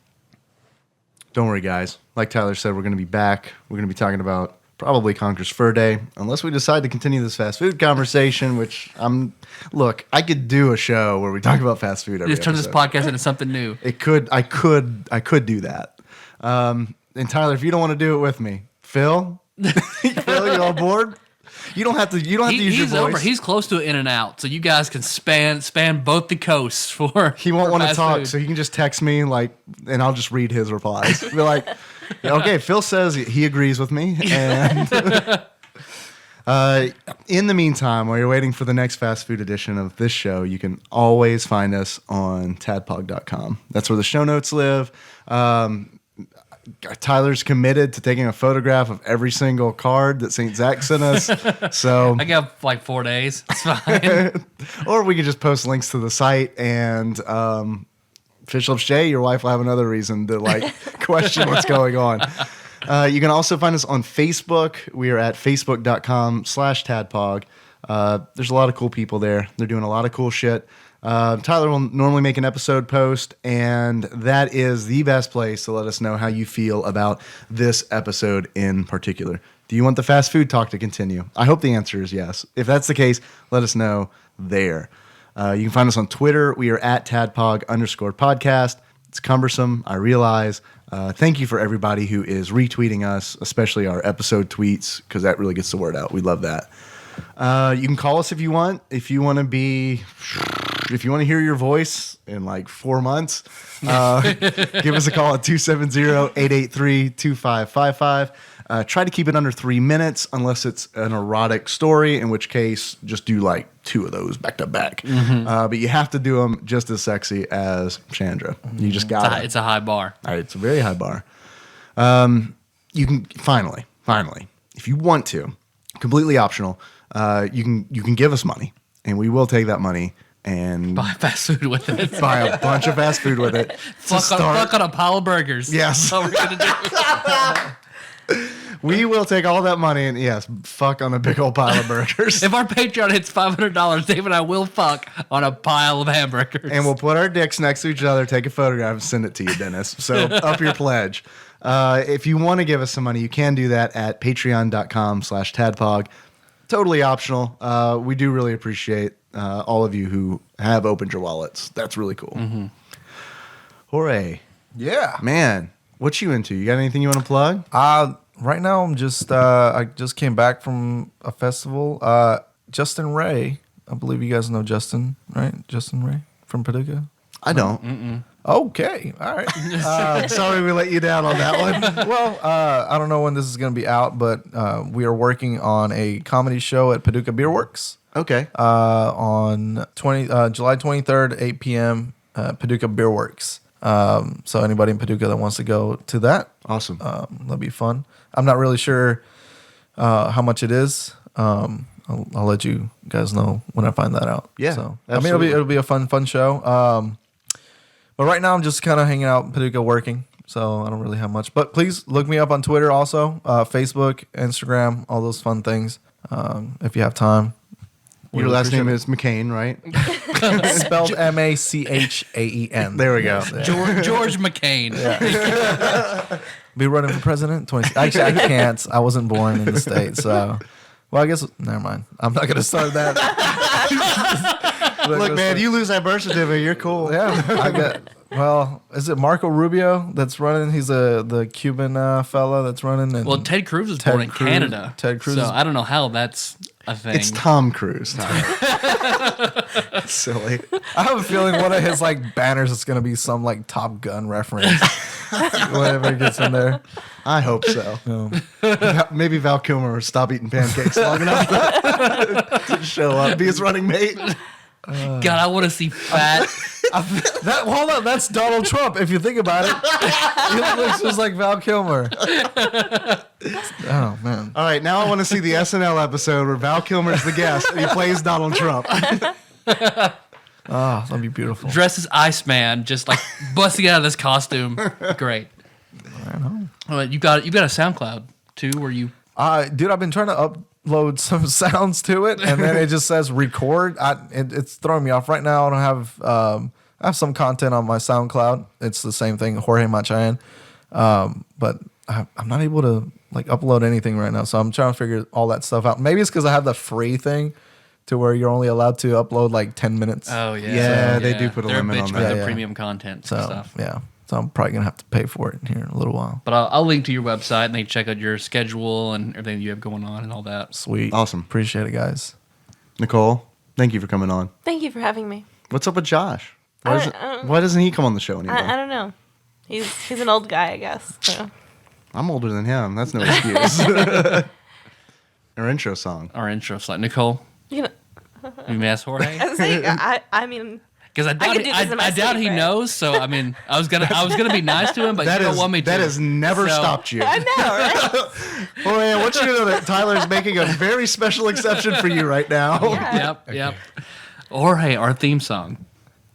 Don't worry, guys. Like Tyler said, we're going to be back. We're going to be talking about probably Conker's Fur Day, unless we decide to continue this fast food conversation, which I could do a show where we talk about fast food every Just turn this episode. podcast into something new. I could do that. And Tyler, if you don't want to do it with me, Phil, you on board? You don't have to. You don't have to use your He's voice. over. He's close to In-N-Out, so you guys can span both the coasts for. He won't for want to fast talk, food. so he can just text me and I'll just read his replies. Be like, okay, Phil says he agrees with me, and in the meantime, while you're waiting for the next fast food edition of this show, you can always find us on TADPOG.com. That's where the show notes live. Tyler's committed to taking a photograph of every single card that St. Zach sent us. So I got like 4 days. It's fine. or we could just post links to the site, and Fish Lips J, your wife will have another reason to question what's going on. You can also find us on Facebook. We are at facebook.com/tadpog. There's a lot of cool people there. They're doing a lot of cool shit. Tyler will normally make an episode post, and that is the best place to let us know how you feel about this episode in particular. Do you want the fast food talk to continue? I hope the answer is yes. If that's the case, let us know there. You can find us on Twitter. We are at @tadpog_podcast. It's cumbersome, I realize. Thank you for everybody who is retweeting us, especially our episode tweets, because that really gets the word out. We love that. You can call us if you want. If you want to hear your voice in like 4 months, give us a call at 270-883-2555. Try to keep it under 3 minutes unless it's an erotic story, in which case just do like 2 of those back to back. But you have to do them just as sexy as Chandra. You just got it. It's a high bar. It's a very high bar. You can finally, if you want to, completely optional, you can give us money, and we will take that money and Buy fast food with it. buy a bunch of fast food with it. Fuck on a pile of burgers. Yes. That's what we're going to do. We will take all that money and, yes, fuck on a big old pile of burgers. If our Patreon hits $500, Dave and I will fuck on a pile of hamburgers. And we'll put our dicks next to each other, take a photograph, and send it to you, Dennis. So up your pledge. If you want to give us some money, you can do that at patreon.com/tadpog. Totally optional. We do really appreciate all of you who have opened your wallets. That's really cool. Mm-hmm. Jorge. Yeah. Man, what you into? You got anything you want to plug? Right now, I'm just I just came back from a festival. Justin Ray, I believe you guys know Justin, right? Justin Ray from Paducah. I don't. Mm-mm. Okay, all right. Sorry we let you down on that one. Well, I don't know when this is going to be out, but we are working on a comedy show at Paducah Beer Works. Okay. On July 23rd, 8 p.m. Paducah Beer Works. So anybody in Paducah that wants to go to that, awesome. That'll be fun. I'm not really sure how much it is. I'll let you guys know when I find that out. Yeah, So absolutely. it'll be a fun show. But right now I'm just kind of hanging out in Paducah working, so I don't really have much. But please look me up on Twitter also, Facebook, Instagram, all those fun things. If you have time. Your last name is McCain, right? Spelled Machaen. There we go. George McCain. Be running for president? Actually, I can't. I wasn't born in the state, so. Well, I guess never mind. I'm not gonna start that. Look, man, you lose that birth certificate, you're cool. Yeah, I got. Well, is it Marco Rubio that's running? He's the Cuban fella that's running. And Well, Ted Cruz was born in Canada. Ted Cruz. So I don't know how that's a thing. It's Tom Cruise. Silly. I have a feeling one of his like banners is gonna be some like Top Gun reference. Whenever he gets in there. I hope so. No. Maybe Val Kilmer will stop eating pancakes long enough to show up, be his running mate. God, I want to see fat. Hold on, that's Donald Trump. If you think about it, he looks just like Val Kilmer. Oh man! All right, now I want to see the SNL episode where Val Kilmer's the guest and he plays Donald Trump. Oh, that'd be beautiful. Dressed as Iceman, just like busting out of this costume. Great. I know. You got a SoundCloud too, where you. Dude, I've been trying to upload some sounds to it, and then it just says record. It's throwing me off right now. I don't have. I have some content on my SoundCloud. It's the same thing, Jorge Machaen, but I'm not able to like upload anything right now. So I'm trying to figure all that stuff out. Maybe it's because I have the free thing, to where you're only allowed to upload like 10 minutes. Oh yeah, Yeah, they do put a limit on that. The Yeah. premium content So stuff. yeah, so I'm probably gonna have to pay for it here in a little while. But I'll link to your website and they can check out your schedule and everything you have going on and all that. Sweet, Awesome. appreciate it, guys. Nicole, thank you for coming on. Thank you for having me. What's up with Josh? I don't- Why doesn't he come on the show anymore? I don't know. He's an old guy, I guess. So. I'm older than him. That's no excuse. Our intro song. Our intro slide. Nicole, You know, you may ask Jorge. I mean, Because I doubt, could do this in my I doubt he sleep, right? knows. So I mean, I was gonna be nice to him, but you don't want me to. That has never So- stopped you. I know, right? Oh man, I want you to know that Tyler's making a very special exception for you right now. Yep. Jorge, our theme song.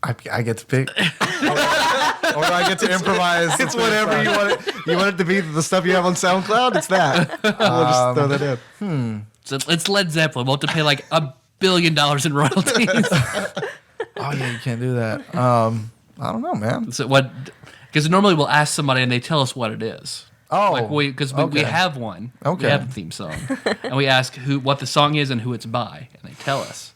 I get to pick, or I get to improvise. It's whatever you want it. You want it to be the stuff you have on SoundCloud? It's that. We'll just throw that in. So it's Led Zeppelin. We'll have to pay like $1 billion in royalties. Oh yeah, you can't do that. I don't know, man. So what? Because normally we'll ask somebody and they tell us what it is. Oh, Like we okay. have one. Okay. We have a theme song, and we ask what the song is and who it's by, and they tell us.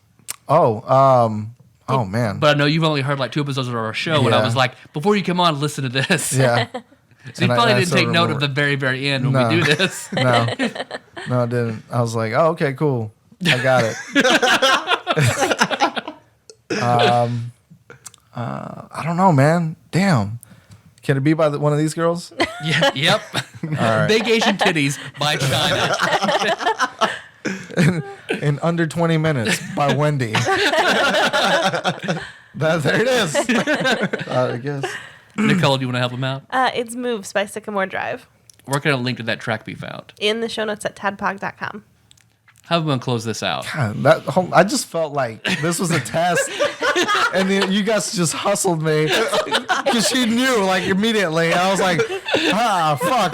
Oh man. But I know you've only heard like 2 episodes of our show, and I Yeah. was like, before you come on, listen to this. Yeah. So you And probably I didn't still take note of remember. the very, very end when No. we do this. No, I didn't. I was like, oh, okay, cool. I got it. I don't know, man. Damn. Can it be by one of these girls? Yeah, yep. right. Big Asian titties by China. In under 20 minutes by Wendy. There it is. I guess. Nicole, do you want to help him out? It's Moves by Sycamore Drive. Where can a link to that track be found? In the show notes at tadpog.com. How about we close this out? God, I just felt like this was a test, and then you guys just hustled me because she knew like immediately. I was like, fuck.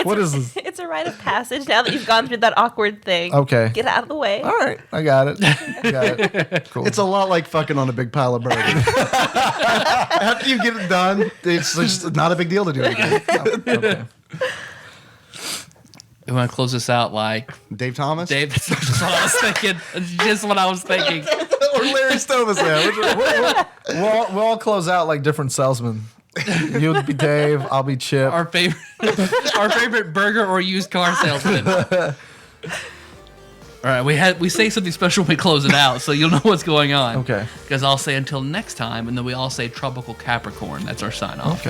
What is this? rite of passage now that you've gone through that awkward thing. Okay. Get out of the way. All right, I got it. Cool. It's a lot like fucking on a big pile of burgers. After you get it done, it's just not a big deal to do it again. Okay. We want to close this out like Dave Thomas? Dave. That's just what I was thinking. That's just what I was thinking. Or Larry Stovis there. We'll all close out like different salesmen. You'll be Dave. I'll be Chip. Our favorite burger or used car salesman. All right, we say something special when we close it out, so you'll know what's going on. Okay. Because I'll say until next time, and then we all say tropical Capricorn. That's our sign off.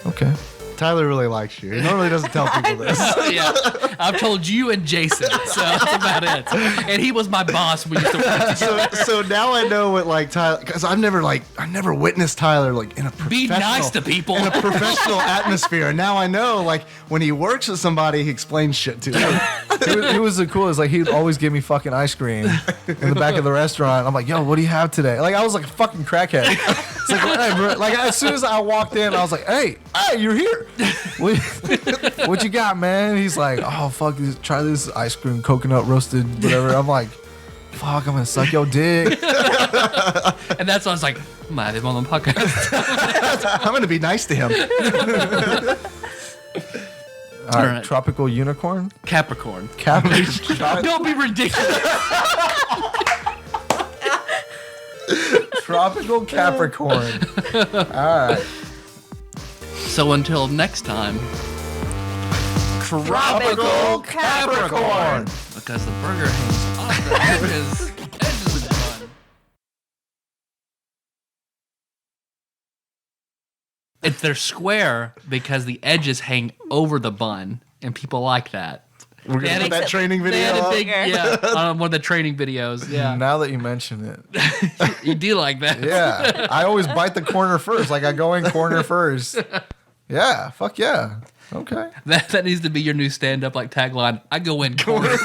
Okay. Tyler really likes you. He normally doesn't tell people this. Yeah, I've told you and Jason, so that's about it. And he was my boss. We used to work together. So now I know what like Tyler, because I've never witnessed Tyler like in a professional, Be nice to people. in a professional atmosphere. And now I know like when he works with somebody, he explains shit to them. He was the coolest. Like he'd always give me fucking ice cream in the back of the restaurant. I'm like, yo, what do you have today? Like I was like a fucking crackhead. It's like, whatever. Like as soon as I walked in, I was like, hey, you're here. What you got, man? He's like, oh fuck, try this ice cream, coconut roasted, whatever. I'm like, fuck, I'm gonna suck your dick. And that's why I was like, I'm gonna have him on the podcast. I'm gonna be nice to him. All right, tropical unicorn, Capricorn. Don't be ridiculous. Tropical Capricorn. All right. So until next time, Tropical Capricorn. Because the burger hangs off the edges of the bun. They're square because the edges hang over the bun, and people like that. We're gonna put that training video up. On one of the training videos. Yeah. Now that you mention it, you do like that. Yeah, I always bite the corner first. Like I go in corner first. Yeah, fuck yeah. Okay. That needs to be your new stand-up like tagline. I go in corner.